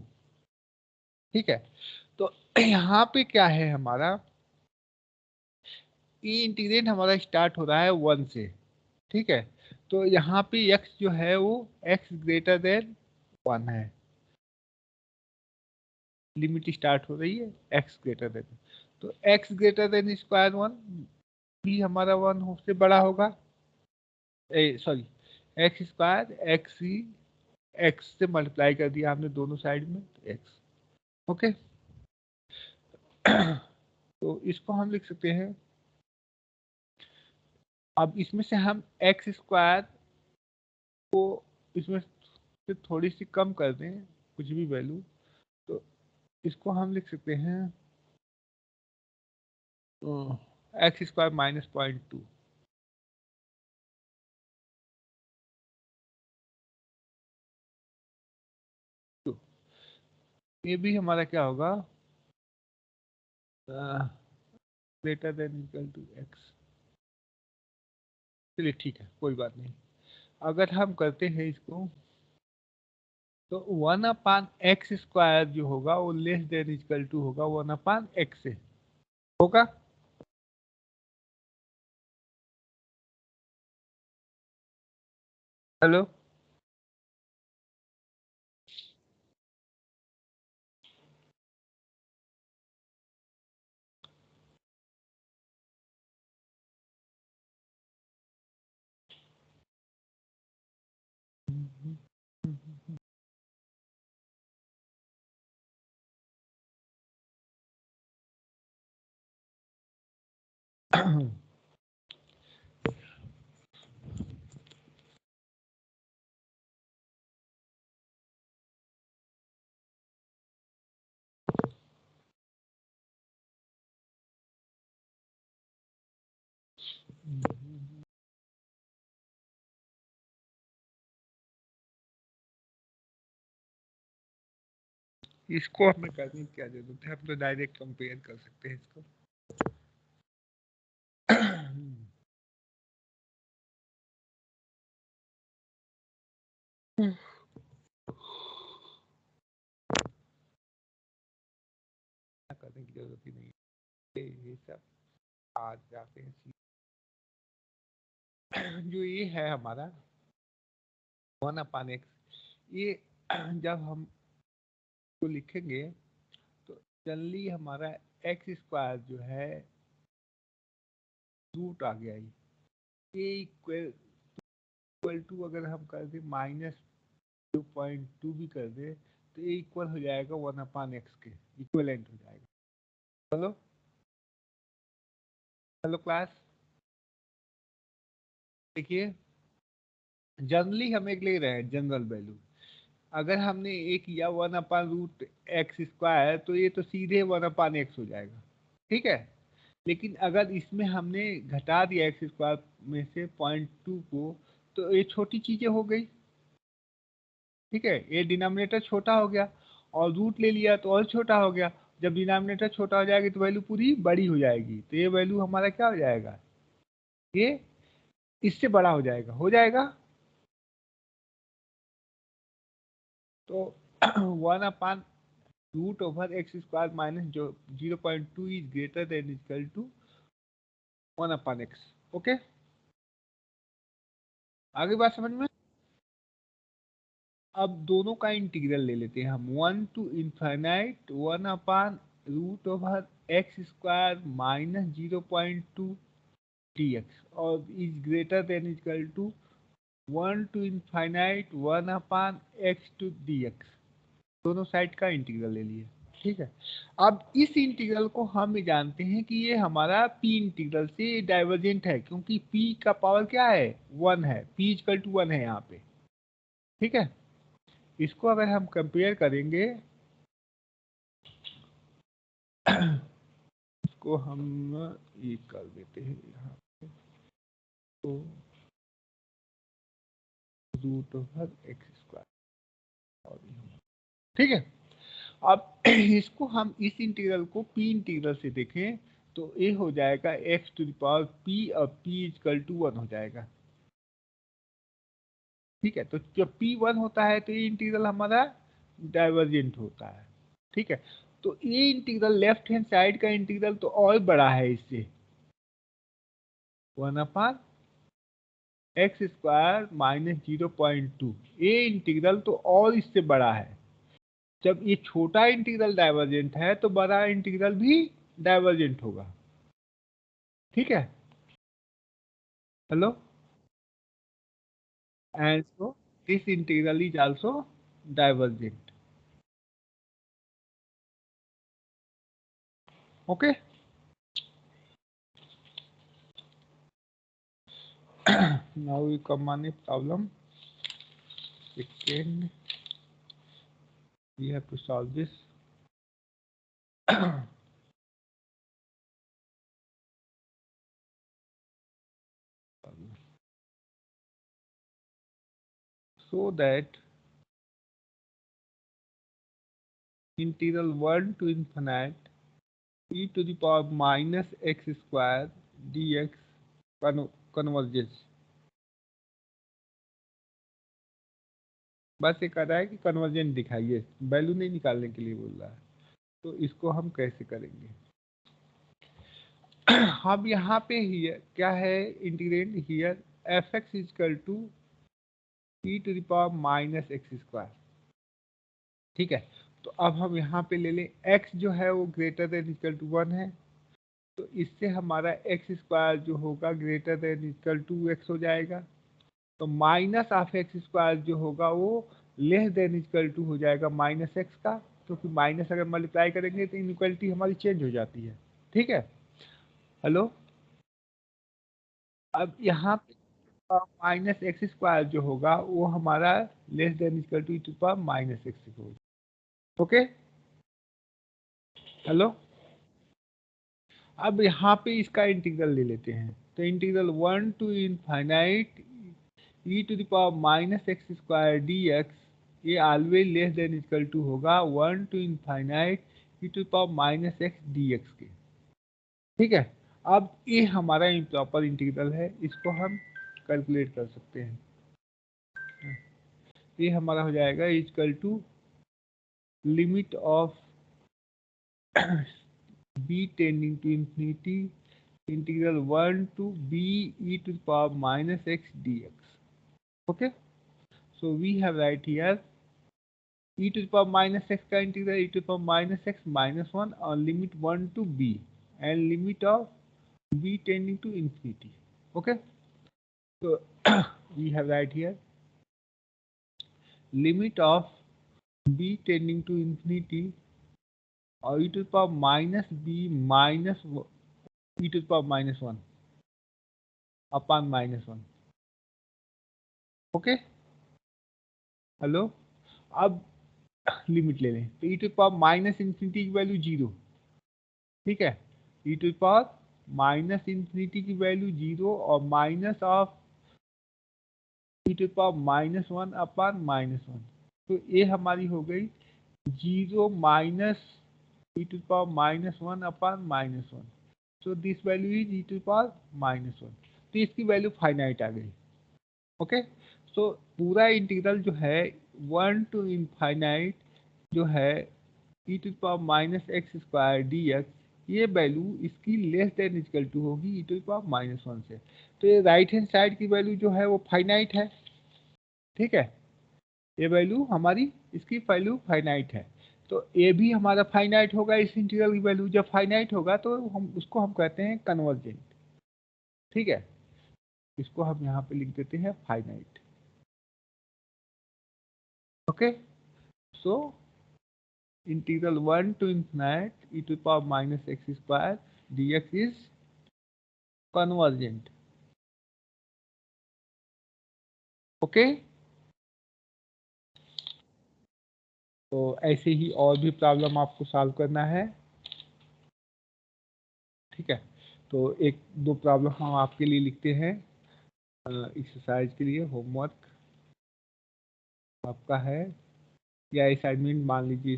ठीक है। तो यहाँ पे क्या है हमारा, ये इंटीग्रेंड हमारा स्टार्ट हो रहा है 1 से, ठीक है। तो यहाँ पे x जो है वो x ग्रेटर देन 1 है, लिमिट स्टार्ट हो रही है x ग्रेटर देन, तो x ग्रेटर देन स्क्वायर 1 भी हमारा 1 से बड़ा होगा, सॉरी एक्स स्क्वायर एक्स ही एक्स से मल्टीप्लाई कर दिया हमने दोनों साइड में, तो एक्स। ओके, तो इसको हम लिख सकते हैं, अब इसमें से हम एक्स स्क्वायर को इसमें से थोड़ी सी कम कर दें, कुछ भी वैल्यू, तो इसको हम लिख सकते हैं एक्स स्क्वायर माइनस 0.2। तो ये भी हमारा क्या होगा, greater than equal to x. चलिए ठीक है, कोई बात नहीं। अगर हम करते हैं इसको, तो 1 अपान एक्स स्क्वायर जो होगा वो लेस देन इक्वल टू होगा 1 अपान एक्स से, होगा। हेलो, इसको हमें करने की क्या जरूरत है, हम तो डायरेक्ट कंपेयर कर सकते हैं इसको। करने की जरूरत ही नहीं है, ये सब आ जाते हैं। जो ये है हमारा 1 अपान एक्स, ये जब हम को लिखेंगे तो जनरली हमारा एक्स स्क्वायर जो है रूट आ गया, ये इक्वल टू अगर हम कर दें माइनस 0.2 भी कर दे तो ये इक्वल हो जाएगा 1/x के, इक्वलेंट हो जाएगा। हेलो हेलो क्लास, देखिए जनरली हम एक ले रहे हैं जनरल वैल्यू। अगर हमने ये किया 1/√x² तो ये तो सीधे 1/x हो जाएगा, ठीक है। लेकिन अगर इसमें हमने घटा दिया x² में से 0.2 को तो ये छोटी चीजें हो गई, ठीक है। ये डिनोमिनेटर छोटा हो गया और रूट ले लिया तो और छोटा हो गया। जब डिनोमिनेटर छोटा हो जाएगी तो वैल्यू पूरी बड़ी हो जाएगी, तो ये वैल्यू हमारा क्या हो जाएगा, ये इससे बड़ा हो जाएगा। तो 1/√x² माइनस जो 0.2 is greater than equal to 1/x। Okay, आगे बात समझ में। अब दोनों का इंटीग्रल ले लेते हैं हम, 1 to infinite 1/√x² minus 0.2 dx और is greater than equal to 1 to infinite 1/x to dx। दोनों साइड का इंटीग्रल ले लिए, ठीक है। अब इस इंटीग्रल को हम भी जानते हैं कि ये हमारा p इंटीग्रल से डाइवर्जेंट है, क्योंकि p का पावर क्या है, 1 है, p इक्वल टू 1 है यहाँ पे, ठीक है। इसको अगर हम कंपेयर करेंगे इसको हम ये कर देते हैं यहाँ पे, तो √x², ठीक है। अब इसको हम इस इंटीग्रल को p इंटीग्रल से देखें तो ये हो जाएगा x⁻p और p इक्वल टू 1 हो जाएगा, ठीक है। तो जब p 1 होता है तो ये इंटीग्रल हमारा डाइवर्जेंट होता है, ठीक है। तो ये इंटीग्रल लेफ्ट हैंड साइड का इंटीग्रल तो और बड़ा है इससे, 1/x² माइनस 0.2, ये इंटीग्रल तो और इससे बड़ा है। जब ये छोटा इंटीग्रल डाइवर्जेंट है तो बड़ा इंटीग्रल भी डाइवर्जेंट होगा, ठीक है। Hello, and so this integral is also divergent, okay. Now we come on a problem second, we have to solve this so that integral 1 to infinite e to the power minus x² dx converges। बस ये कह रहा है कि convergent दिखाइए, value नहीं निकालने के लिए बोल रहा है। तो इसको हम कैसे करेंगे, अब यहाँ पे हियर क्या है, integrand here f(x) equal to e to the power minus x², ठीक है। तो अब हम यहाँ पे ले लें x जो है वो ग्रेटर देन इक्वल टू 1 है, तो इससे हमारा x² जो होगा greater than equal to x हो जाएगा। तो माइनस ऑफ x² जो होगा वो लेस देन इक्वल टू हो जाएगा माइनस x का, क्योंकि माइनस अगर मल्टीप्लाई करेंगे तो इनइक्वालिटी हमारी चेंज हो जाती है, ठीक है। हेलो, अब यहाँ पे माइनस x² जो होगा वो हमारा less than equal to e to minus x होगा, ओके। हेलो, अब यहाँ पे इसका इंटीग्रल ले लेते हैं, तो integral 1 to infinite e to the power minus x² dx ये always less than equal to होगा 1 to infinite e to the power minus x dx के, ठीक है। अब ये हमारा इम्प्रॉपर इंटीग्रल है, इसको हम कैलकुलेट कर सकते हैं। ये हमारा हो जाएगा equal to limit of b tending to infinity integral 1 to b e to the power minus x dx, okay। So we have right here e to the power minus x का integral e to the power minus x minus 1 और limit 1 to b and limit of b tending to infinity, okay। So we have right here limit of b tending to infinity और e to power minus b minus e to power minus 1 upon minus 1। Okay, hello. अब limit ले लें तो e to power minus infinity की value 0, ठीक है, e to power minus infinity की value 0 और minus of e to power minus 1 upon minus 1। तो ये हमारी हो गई 0 minus e to power minus 1 upon minus 1। So this value is e to power minus 1। तो इसकी वैल्यू फाइनाइट आ गई। ओके, सो पूरा इंटीग्रल जो है 1 टू इनफाइनाइट जो है e to power minus x square d x, ये वैल्यू इसकी लेस देन इक्वल टू होगी e टू पावर माइनस 1 से। तो ये राइट हैंड साइड की वैल्यू जो है वो फाइनाइट है, ठीक है, ये वैल्यू हमारी इसकी वैल्यू फाइनाइट है। तो ये भी हमारा फाइनाइट होगा, इस इंटीग्रल की वैल्यू जब फाइनाइट होगा तो हम कहते हैं कन्वर्जेंट, ठीक है। इसको हम यहाँ पे लिख देते हैं finite. Okay, so integral 1 to infinite e to power minus x square dx is convergent. Okay, तो ऐसे ही और भी प्रॉब्लम आपको सॉल्व करना है, ठीक है। तो एक दो प्रॉब्लम हम आपके लिए लिखते हैं एक्सरसाइज के लिए। होमवर्क आपका है या असाइनमेंट मान लीजिए,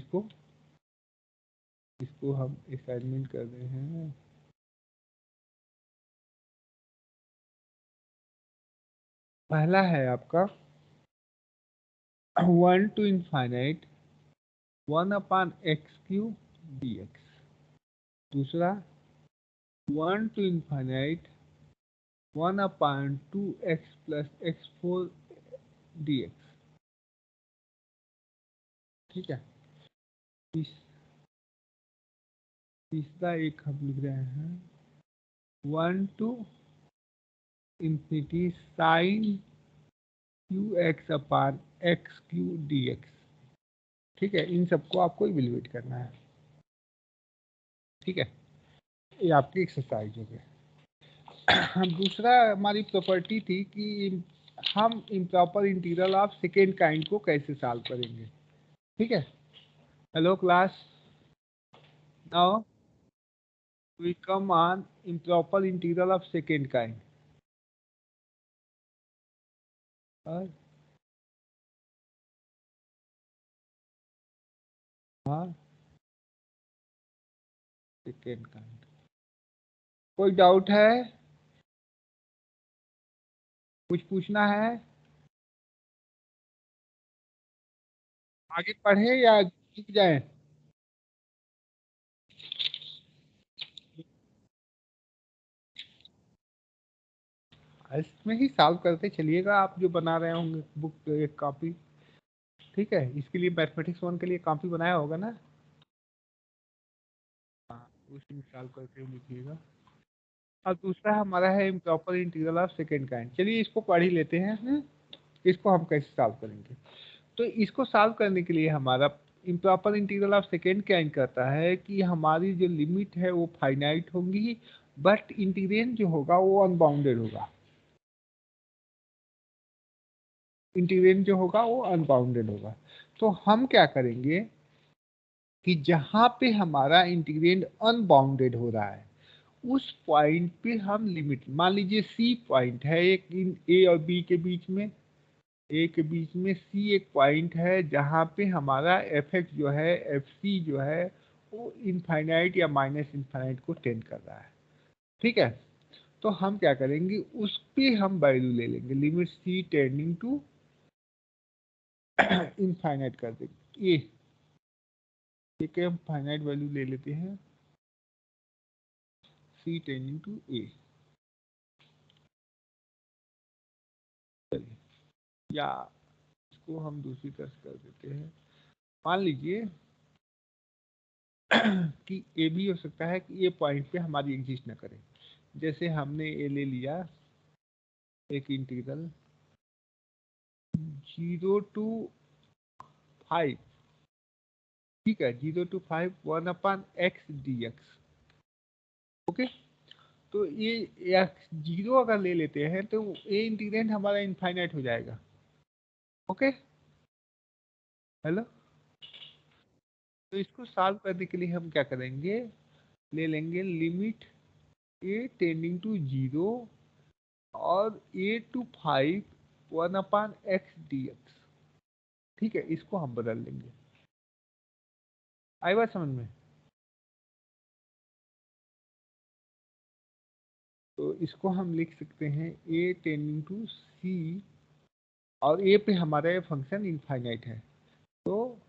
इसको हम असाइनमेंट कर रहे हैं। पहला है आपका 1 to infinite 1 upon x cube d x. दूसरा 1 to infinite 1 upon 2x plus x4 d x, ठीक है। तीसरा एक हम लिख रहे हैं 1 to infinity sine q x upon x q d x, ठीक है। इन सबको आपको इवेल्युएट करना है, ठीक है। ये आपकी एक्सरसाइज हो गई। दूसरा हमारी प्रॉपर्टी थी कि हम improper integral of second kind को कैसे सॉल्व करेंगे, ठीक है। Hello class, now we come on improper integral of second kind. हाँ, सेकेंड काइंड। कोई डाउट है, कुछ पूछना है? आगे पढ़े या रुक जाए? इसमें ही सॉल्व करते चलिएगा, आप जो बना रहे होंगे बुक एक कॉपी, ठीक है। इसके लिए मैथमेटिक्स 1 के लिए कॉपी बनाया होगा ना, हाँ, उसमें सॉल्व करके लिखिएगा। अब दूसरा हमारा है improper integral of second kind. चलिए इसको पढ़ ही लेते हैं, इसको हम कैसे सॉल्व करेंगे। तो इसको सॉल्व करने के लिए हमारा improper integral of second kind कहता है कि हमारी जो लिमिट है वो फाइनाइट होंगी, बट इंटीग्रेंड जो होगा वो अनबाउंडेड होगा। इंटीग्रेंड जो होगा वो अनबाउंडेड होगा। तो हम क्या करेंगे कि जहां पे हमारा इंटीग्रेंड अनबाउंडेड हो रहा है उस पॉइंट पे हम लिमिट, मान लीजिए सी पॉइंट है एक इन ए और बी के बीच में, ए के बीच में सी एक पॉइंट है जहां पे हमारा एफ एक्स जो है, एफ सी जो है वो इनफाइनाइट या माइनस इनफाइनाइट को टेंड कर रहा है, ठीक है। तो हम क्या करेंगे, उस पे हम वैल्यू ले लेंगे, limit c tending to infinite कर देंगे। ये ठीक है, हम फाइनाइट वैल्यू ले लेते हैं सी टेंडिंग टू ए। चलिए, या इसको हम दूसरी तरह से कर देते हैं। मान लीजिए कि ए भी हो सकता है कि ये पॉइंट पे हमारी एग्जिस्ट ना करे। जैसे हमने ए ले लिया एक इंटीग्रल 0 टू 5, ठीक है, 0 to 5 1/x/dx। ओके, तो ये 0 अगर ले लेते हैं तो ये इंटीग्रेंड हमारा इनफाइनाइट हो जाएगा। ओके, हेलो, तो इसको सॉल्व करने के लिए हम क्या करेंगे, ले लेंगे लिमिट a टेंडिंग टू 0 और a to 5 1/x/dx। ठीक है, इसको हम बदल लेंगे। आई बात समझ में? तो इसको हम लिख सकते हैं a टेंडिंग टू c, और a पे हमारा ये फंक्शन इनफाइनाइट है, तो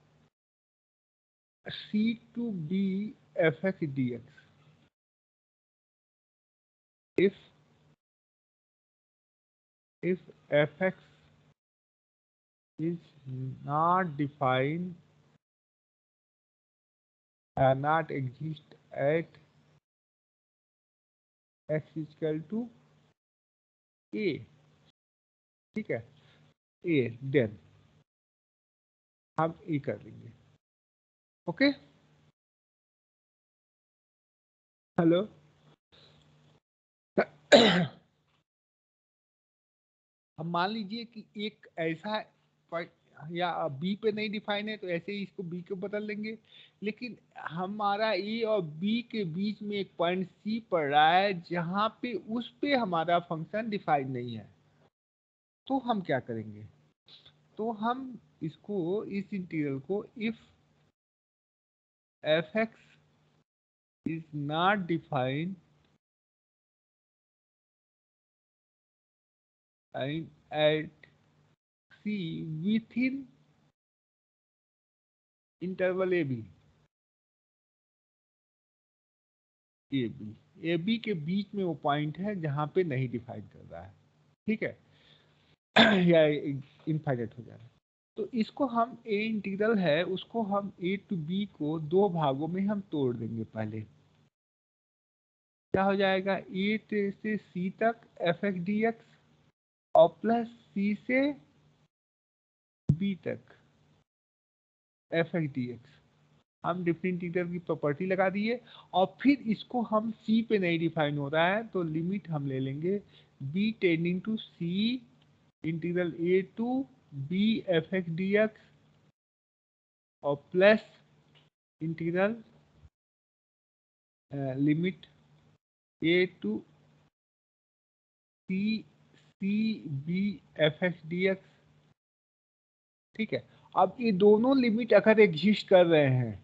c to b f(x)dx। if f(x) is not defined not exist at x is equal to a, ठीक है, a, देन हम e कर लेंगे। ओके, हेलो, अब मान लीजिए कि एक ऐसा या बी पे नहीं डिफाइन है तो ऐसे ही इसको बी को बदल लेंगे, लेकिन हमारा ए और बी के बीच में एक पॉइंट सी पड़ रहा है जहां पे उस पे हमारा फंक्शन डिफाइन नहीं है, तो हम क्या करेंगे, तो हम इसको, इस इंटीग्रल को if f x is not defined at c within interval a b, a b के बीच में वो पॉइंट है जहां पे नहीं डिफाइन कर रहा है, ठीक है, या इनफाइनाइट हो जा रहा है। तो इसको हम ए इंटीग्रल है उसको हम ए टू बी को दो भागों में हम तोड़ देंगे। पहले क्या हो जाएगा, ए से सी तक एफ एक्स डी एक्स और प्लस सी से बी तक एफ एक्स डी एक्स, हम डिफरेंट इंटीग्रल की प्रॉपर्टी लगा दिए, और फिर इसको हम सी पे नहीं डिफाइन हो रहा है तो लिमिट हम ले लेंगे b tending to c integral a to b f x d x और plus integral limit a to c c b f x d x. ठीक है, अब ये दोनों लिमिट अगर एग्जिस्ट कर रहे हैं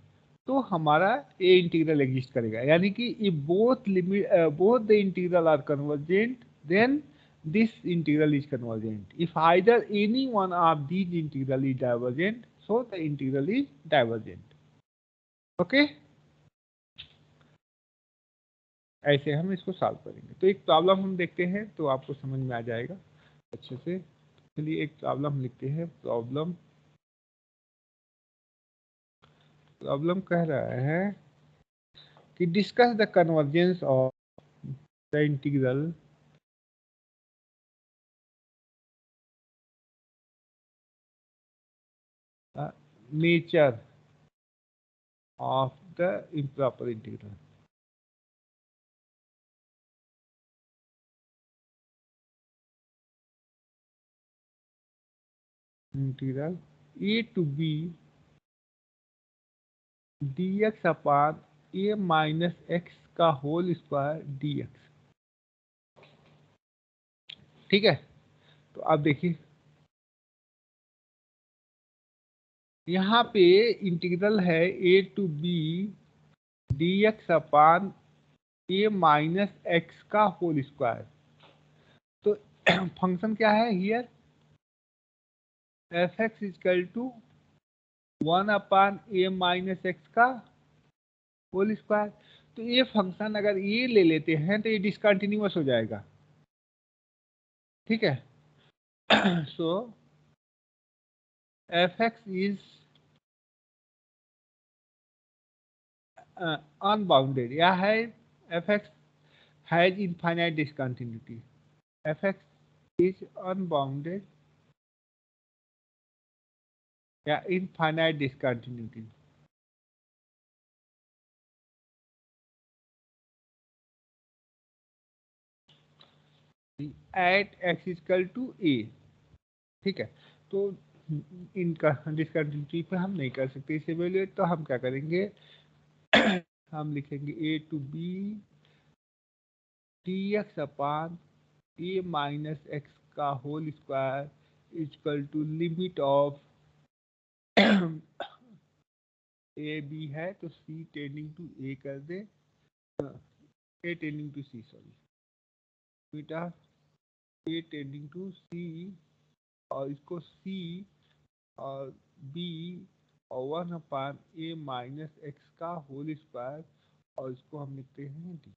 तो हमारा ए इंटीग्रल एग्जिस्ट करेगा, यानी कि if both limit both the integral are convergent then this integral is convergent, if either any one of these integral is divergent so the integral is divergent। Okay, ऐसे हम इसको सॉल्व करेंगे। तो एक problem हम देखते हैं तो आपको समझ में आ जाएगा अच्छे से। चलिए एक प्रॉब्लम लिखते हैं। प्रॉब्लम कह रहा है कि discuss the convergence of the integral nature of the improper integral. Integral a to b dx upon a minus x का होल स्क्वायर dx। ठीक है, तो आप देखिए यहाँ पे इंटीग्रल है a to b dx upon a minus x का होल स्क्वायर। तो फंक्शन क्या है here, f x is equal to 1 a minus x का होल स्क्वायर। तो ये फंक्शन अगर ये ले लेते हैं तो ये डिसकंटिन्यूअस हो जाएगा। ठीक है, so f x is unbounded, या है f x has infinite discontinuity. F x is unbounded या infinite discontinuity. At x equal to a, ठीक है। तो इनका डिसकंटिन्यूटी पे हम नहीं कर सकते इसे इवेल्युएट, तो हम क्या करेंगे हम लिखेंगे a to b d x upon a minus x का whole square equal to limit of a b है तो सी टेंडिंग टू ए कर दे, a tending to c, sorry, limit of a tending to c, और इसको c और b और 1 a minus x का होल स्क्वायर, और इसको हम लिखते हैं डी,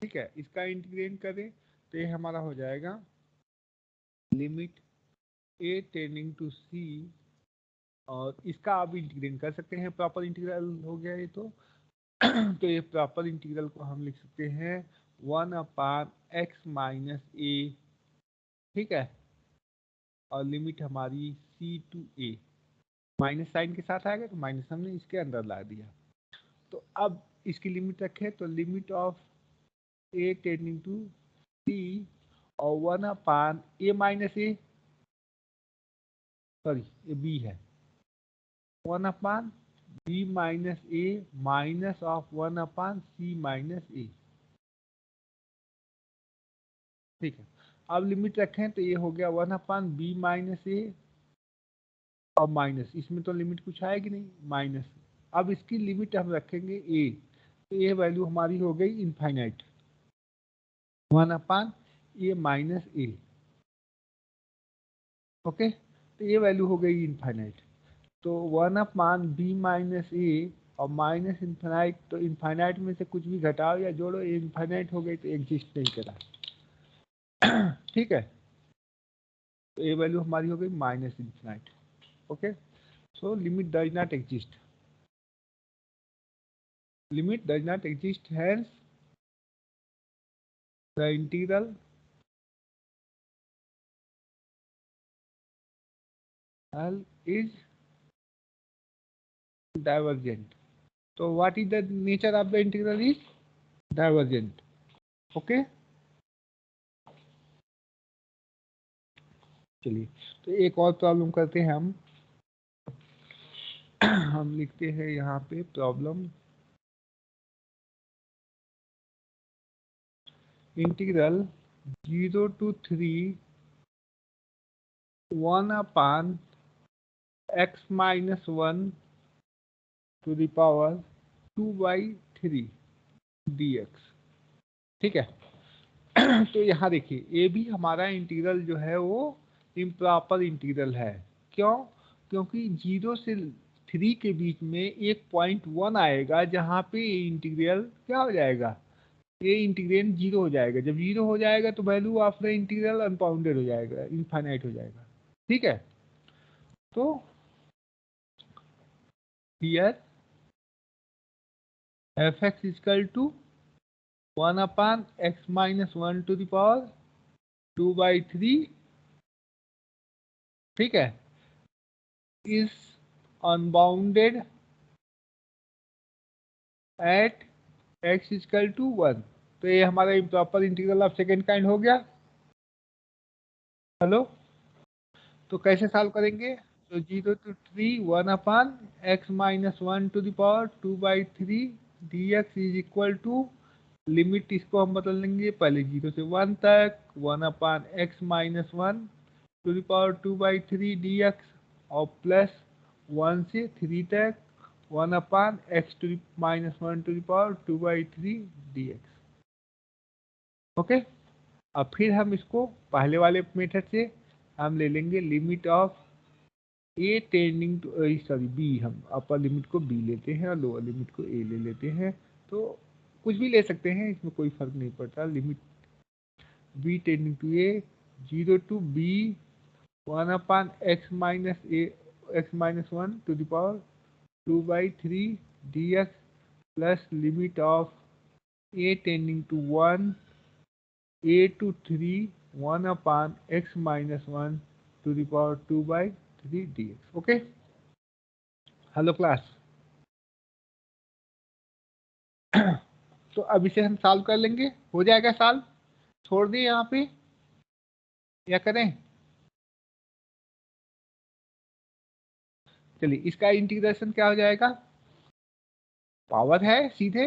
ठीक है। इसका इंटीग्रेट करें तो ये हमारा हो जाएगा limit A tending to c, और इसका आप इंटीग्रेट कर सकते हैं, प्रॉपर इंटीग्रल हो गया ये तो ये प्रॉपर इंटीग्रल को हम लिख सकते हैं 1/x माइनस ए, ठीक है, और लिमिट हमारी सी टू ए, माइनस साइन के साथ आएगा तो माइनस हमने इसके अंदर ला दिया। तो अब इसकी लिमिट रखें तो limit of a tending to c और 1/ए माइनस ए, सॉरी ये बी है, 1/b minus a minus of 1/c minus a, ठीक है। अब लिमिट रखें तो ये हो गया 1/b माइनस ए और माइनस, इसमें तो लिमिट कुछ आएगी नहीं, माइनस। अब इसकी लिमिट हम रखेंगे ए, तो ये वैल्यू हमारी हो गई इनफाइनाइट, 1/ए माइनस ए, ओके, तो ये वैल्यू हो गई इनफाइनाइट। तो 1/b माइनस ए और माइनस इनफाइनाइट, तो इनफाइनाइट में से कुछ भी घटाओ या जोड़ो, ये इनफाइनाइट हो गई तो एग्जिस्ट नहीं करा, ठीक है। तो ये वैल्यू हमारी हो गई minus infinite, okay. So limit does not exist, limit does not exist, hence the integral L is divergent. So what is the nature of the integral is divergent, okay। चलिए तो एक और प्रॉब्लम करते हैं हम लिखते हैं यहाँ पे problem integral 0 to 3 1/x minus 1 to the power 2/3 dx, ठीक है। तो यहाँ देखिए ए भी हमारा इंटीग्रल जो है वो इम्प्रॉपर इंटीग्रल है, क्यों? क्योंकि 0 से 3 के बीच में एक पॉइंट 1 आएगा जहाँ पे इंटीग्रल क्या हो जाएगा, ये इंटीग्रेंड 0 हो जाएगा। जब 0 हो जाएगा तो value of the integral unbounded हो जाएगा, इनफाइनाइट हो जाएगा, ठीक है। तो here f(x) equal to 1/x minus 1 to the power 2/3, ठीक है, is unbounded at x equal to 1। तो ये हमारा improper integral of second kind हो गया। हेलो, तो कैसे सॉल्व करेंगे? तो 0 to 3 1/x minus 1 to the power 2/3 dx is equal to, limit इसको हम बदल लेंगे पहले 0 से 1 तक 1/x minus 1 to the power 2/3 dx, और प्लस 1 से 3 तक 1/x minus 1 to the power 2/3 dx, okay. अब फिर हम इसको पहले वाले मेथड से हम ले लेंगे limit of a tending to, sorry b, हम अपर लिमिट को बी लेते हैं और लोअर लिमिट को ए ले लेते हैं। तो कुछ भी ले सकते हैं, इसमें कोई फर्क नहीं पड़ता। Limit b tending to a 0 to b 1/x minus a x minus 1 to the power 2/3 dx plus limit of a tending to 1 a to 3 1/x minus 1 to the power 2/3 3 dx। Okay, hello class. तो अब इसे हम solve कर लेंगे, हो जाएगा solve, छोड़ दें यहाँ पे या करें? चलिए, इसका इंटीग्रेशन क्या हो जाएगा, पावर है सीधे,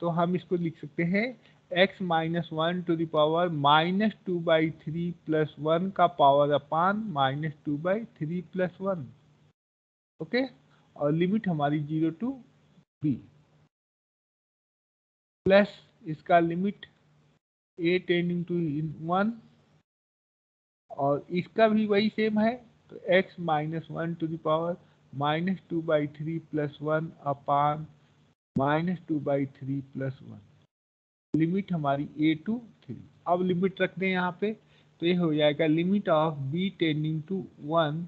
तो हम इसको लिख सकते हैं x minus 1 to the power minus 2/3 plus 1 का power upon minus 2/3 plus 1। Okay, और लिमिट हमारी 0 टू b, प्लस इसका लिमिट a टेंडिंग टू 1, और इसका भी वही सेम है, तो x minus 1 to the power minus 2/3 plus 1 upon minus 2/3 plus 1, limit हमारी a टू 3। अब लिमिट रख दें यहाँ पे, तो ये हो जाएगा limit of b tending to 1।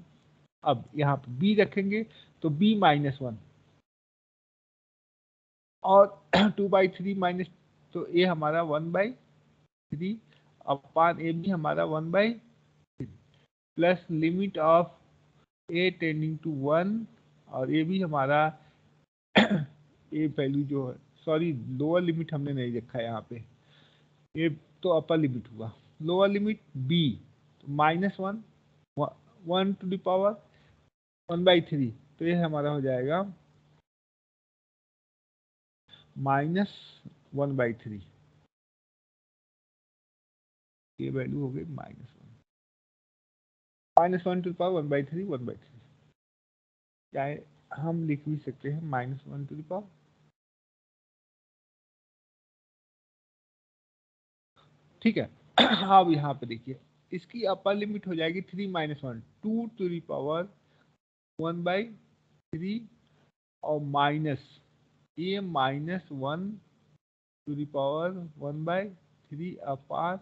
अब यहाँ पे b रखेंगे तो b माइनस 1 और 2/3 माइनस, तो a हमारा 1/3 अपान a भी हमारा 1/3 plus limit of a tending to 1, और ये भी हमारा ए वैल्यू जो है, सॉरी लोअर लिमिट हमने नहीं रखा है यहाँ पे, ये तो अपर लिमिट हुआ, लोअर लिमिट b, तो -1 1 टू द पावर 1/3, तो ये हमारा हो जाएगा -1/3, ये वैल्यू हो गई -1 टू द पावर 1/3 चाहे हम लिख भी सकते हैं -1 टू द पावर। ठीक है। अब यहाँ पे देखिए, इसकी अपर लिमिट हो जाएगी 3 - 1 2 टू द पावर 1/3 और माइनस ये -1 to the power 1/3 upon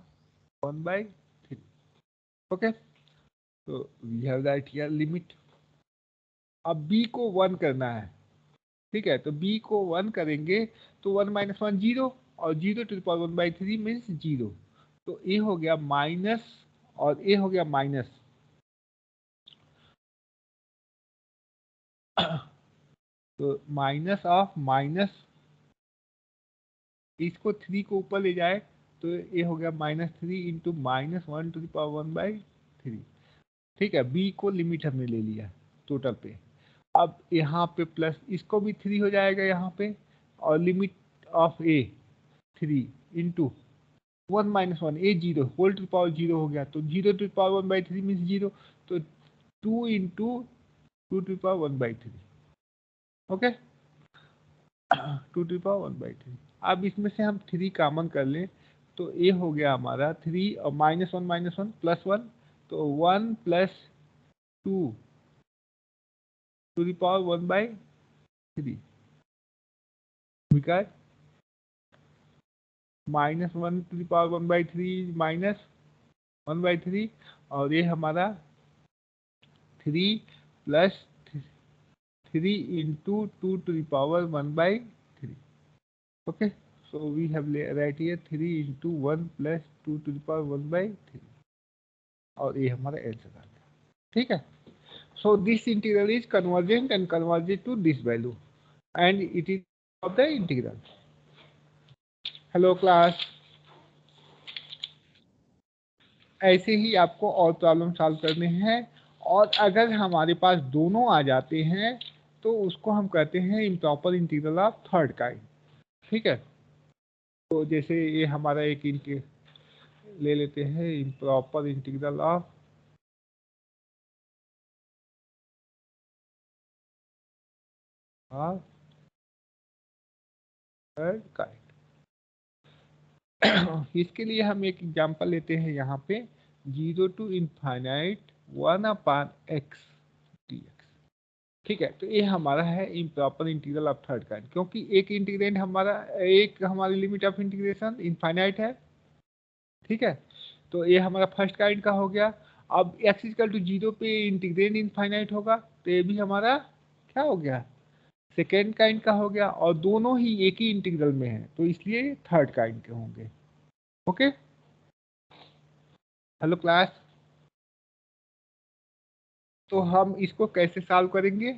1/3। Okay, तो we have that here limit. अब b को 1 करना है, ठीक है, तो b को 1 करेंगे तो 1 - 1 0, और 0 टू द पावर 1/3 मीन्स 0, तो a हो गया माइनस और a हो गया माइनस, तो माइनस ऑफ माइनस, इसको 3 को ऊपर ले जाए तो ये हो गया -3 इंटू -1 टू द पावर 1/3। ठीक है, b को लिमिट हमने ले लिया टोटल पे। अब यहाँ पे प्लस इसको भी 3 हो जाएगा यहाँ पे, और limit of a 3 into 1 - 1 a 0 whole to power 0 हो गया, तो 0 टू पावर 1/3 मीन्स 0, तो 2 into 2 to power 1/3। Okay, 2 to power 1/3। अब इसमें से हम 3 कॉमन कर लें, तो a हो गया हमारा 3 और -1 - 1 +1, तो 1 + 2 to the power 1/3, because -1 to the power 1/3 -1/3, और ये हमारा 3 + 3 into 2 to the power 1/3। Okay, so we have right here 3 into 1 plus 2 to the power 1/3, और ये हमारा आंसर आ गया। ठीक है, so this integral is convergent and converges to this value and it is of the integral। Hello class, ऐसे ही आपको और problem solve करने हैं, और अगर हमारे पास दोनों आ जाते हैं तो उसको हम कहते हैं improper integral of third kind. ठीक है, तो जैसे ये हमारा एक ले लेते हैं improper integral of third kind. इसके लिए हम एक एग्जांपल लेते हैं यहाँ पे 0 टू इनफाइनाइट 1/x dx। ठीक है, तो ये हमारा है improper integral of third kind, क्योंकि एक इंटीग्रेंड हमारा, एक हमारी लिमिट ऑफ इंटीग्रेशन इनफाइनाइट है। ठीक है, तो ये हमारा फर्स्ट काइंड का हो गया। अब x = 0 पे इंटीग्रेंड इनफाइनाइट होगा, तो ये भी हमारा क्या हो गया, सेकेंड काइंड का हो गया, और दोनों ही एक ही इंटीग्रल में है, तो इसलिए थर्ड काइंड के होंगे। Okay, hello class. तो हम इसको कैसे सॉल्व करेंगे?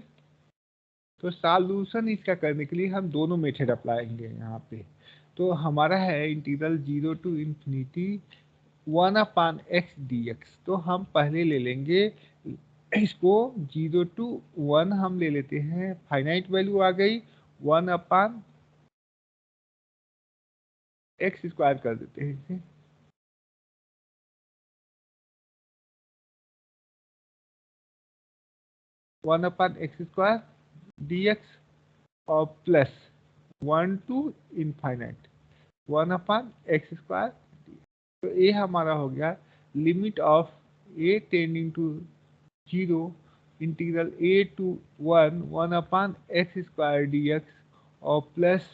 तो सॉल्यूशन इसका करने के लिए हम दोनों मेथड अप्लाएंगे यहाँ पे। तो हमारा है integral 0 to infinity 1/x dx। तो हम पहले ले लेंगे इसको 0 टू 1 हम ले लेते हैं, फाइनाइट वैल्यू आ गई, 1/x² कर देते हैं इसे। वन अपन x² dx और प्लस 1 टू इनफाइनाइट 1/x²। तो ये हमारा हो गया limit of a tending to 0 integral a to 1/x² dx और प्लस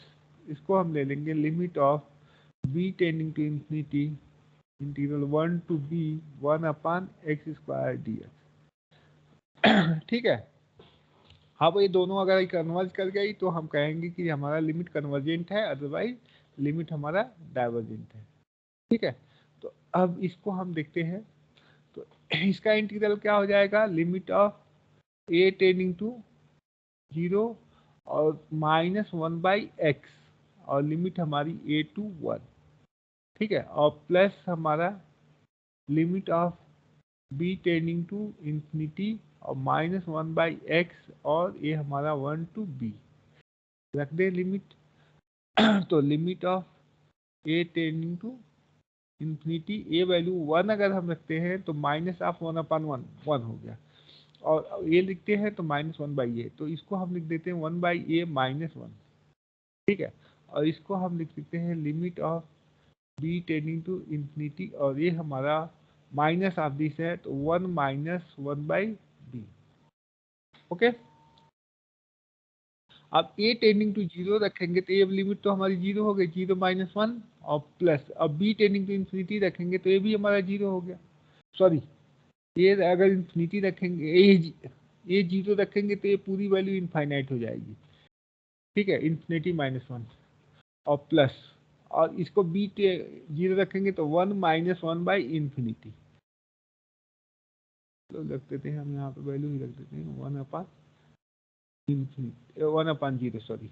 इसको हम ले लेंगे limit of b tending to infinity integral 1 to b 1/x²dx। ठीक है। अब ये दोनों अगर कन्वर्ज कर गई तो हम कहेंगे कि हमारा लिमिट कन्वर्जेंट है, अदरवाइज लिमिट हमारा डाइवर्जेंट है। ठीक है। तो अब इसको हम देखते हैं। तो इसका इंटीग्रल क्या हो जाएगा? Limit of a tending to 0 और -1/x और लिमिट हमारी a टू 1। ठीक है। और प्लस हमारा limit of b tending to infinity और -1/x और ये हमारा 1 टू b रख दे लिमिट। तो limit of a tending to infinity a value 1 अगर हम रखते हैं तो -1/1 1 हो गया, और ये लिखते हैं तो -1/a, तो इसको हम लिख देते हैं 1/a-1। ठीक है। और इसको हम लिख देते हैं limit of b tending to infinity और ये हमारा माइनस ऑफ दिस है तो 1 - 1/b। ओके। अब a टेंडिंग टू 0 रखेंगे तो ये लिमिट तो हमारी 0 हो गई, 0 - 1 और प्लस। अब b टेंडिंग टू इंफिनिटी रखेंगे तो ये भी हमारा 0 हो गया। सॉरी, ये अगर इंफिनिटी रखेंगे, ये 0 रखेंगे तो ये पूरी वैल्यू इनफाइनाइट हो जाएगी। ठीक है। इंफिनिटी -1 और प्लस, और इसको b 0 रखेंगे तो 1 - 1/इंफिनिटी। तो रख देते हैं हम यहाँ पे वैल्यू ही रख देते हैं 1/इंफिनिटी 1/0, सॉरी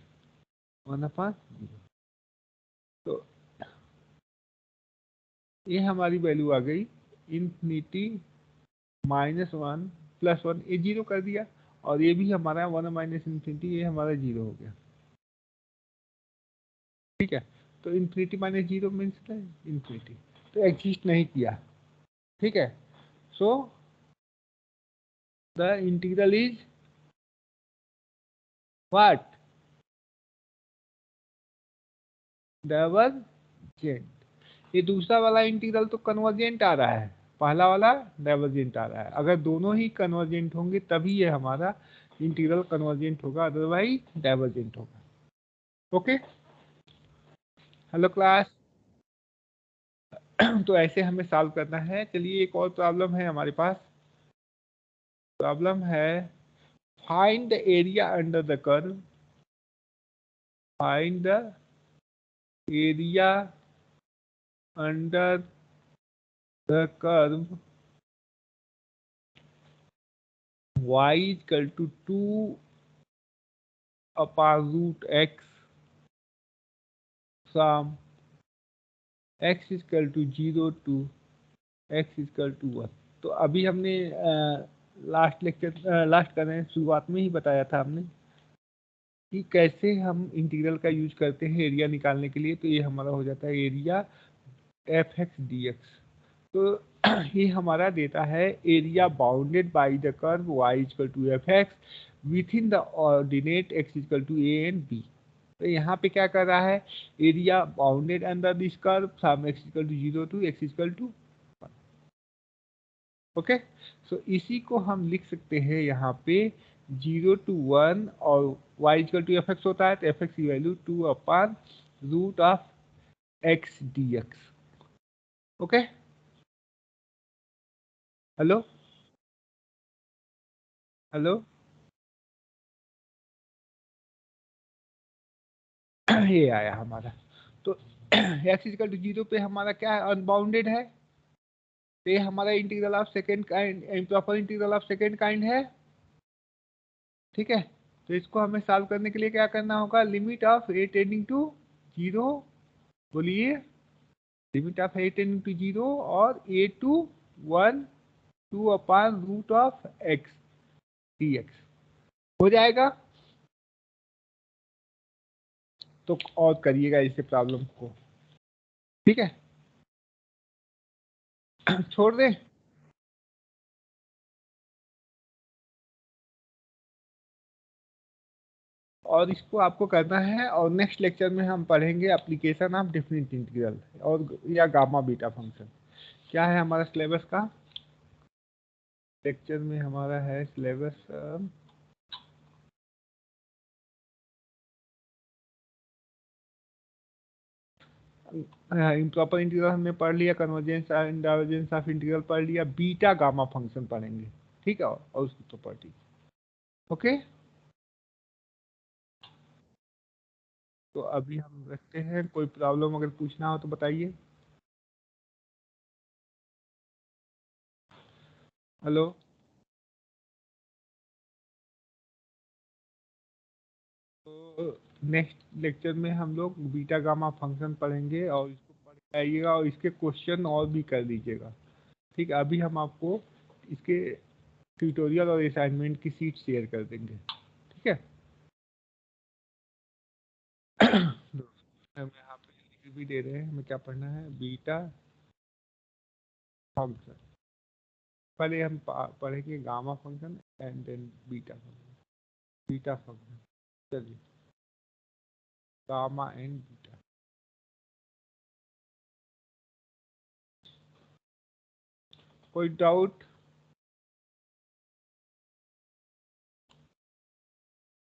1/0। तो ये हमारी वैल्यू आ गई इंफिनिटी -1 +1, ये 0 कर दिया, और ये भी हमारा 1 - इंफिनिटी, ये हमारा 0 हो गया। ठीक है। तो इंफिनिटी -0 मीन्स इंफिनिटी, तो एग्जिस्ट नहीं किया। ठीक है। So the integral is what? Divergent. ये दूसरा वाला इंटीग्रल तो कन्वर्जेंट आ रहा है, पहला वाला डाइवर्जेंट आ रहा है। अगर दोनों ही कन्वर्जेंट होंगे तभी ये हमारा इंटीग्रल कन्वर्जेंट होगा, अदरवाइज डाइवर्जेंट होगा। ओके। Hello class. तो ऐसे हमें सॉल्व करना है। चलिए एक और प्रॉब्लम है हमारे पास। प्रॉब्लम है find the area under the curve. Find the area under the curve y equal to 2/√x from x equal to 0 to x equal to 1। तो अभी हमने लास्ट कर रहे हैं, शुरुआत में ही बताया था हमने कि कैसे हम इंटीग्रल का यूज करते हैं एरिया निकालने के लिए। तो ये हमारा हो जाता है एरिया f(x) dx। तो ये हमारा देता है area bounded by the curve y equal to f(x) with in the ordinate x equal to a and b। तो यहाँ पे क्या कर रहा है? Area bounded under this curve from x equal to 0 to x equal to 1। Okay. So इसी को हम लिख सकते हैं यहाँ पे 0 to 1 और y इक्वल टू f(x) होता है, तो f(x) की value 2/√x dx। Okay. Hello hello. ये आया हमारा। तो x इक्वल टू 0 पे हमारा क्या है? अनबाउंडेड है। तो ये हमारा integral of second kind, improper integral of second kind है। ठीक है, तो इसको हमें सॉल्व करने के लिए क्या करना होगा, limit of a tending to zero, बोलिए, limit of a tending to zero और a to one, to upon root of x d x हो जाएगा। तो और करिएगा इसे प्रॉब्लम को, ठीक है। छोड़ दे। और इसको आपको करना है, और नेक्स्ट लेक्चर में हम पढ़ेंगे एप्लीकेशन ऑफ डिफरेंट इंटीग्रल और या गामा बीटा फंक्शन। क्या है हमारा सिलेबस का, लेक्चर में हमारा है सिलेबस इम्प्रॉपर इंटीग्रल हमने पढ़ लिया, convergence and divergence of integral पढ़ लिया, बीटा गामा फंक्शन पढ़ेंगे, ठीक है, और उसकी प्रॉपर्टी। ओके, तो अभी हम रखते हैं, कोई प्रॉब्लम अगर पूछना हो तो बताइए। हेलो, तो नेक्स्ट लेक्चर में हम लोग बीटा गामा फंक्शन पढ़ेंगे, और इसको पढ़ के आइएगा और इसके क्वेश्चन और भी कर दीजिएगा। ठीक है, अभी हम आपको इसके ट्यूटोरियल और असाइनमेंट की सीट शेयर कर देंगे, ठीक है। हम यहाँ पे लिख भी दे रहे हैं हमें क्या पढ़ना है, बीटा फंक्शन। पहले हम पढ़ेंगे gamma function and then beta function, beta function. चलिए, गामा एंड बीटा। कोई डाउट?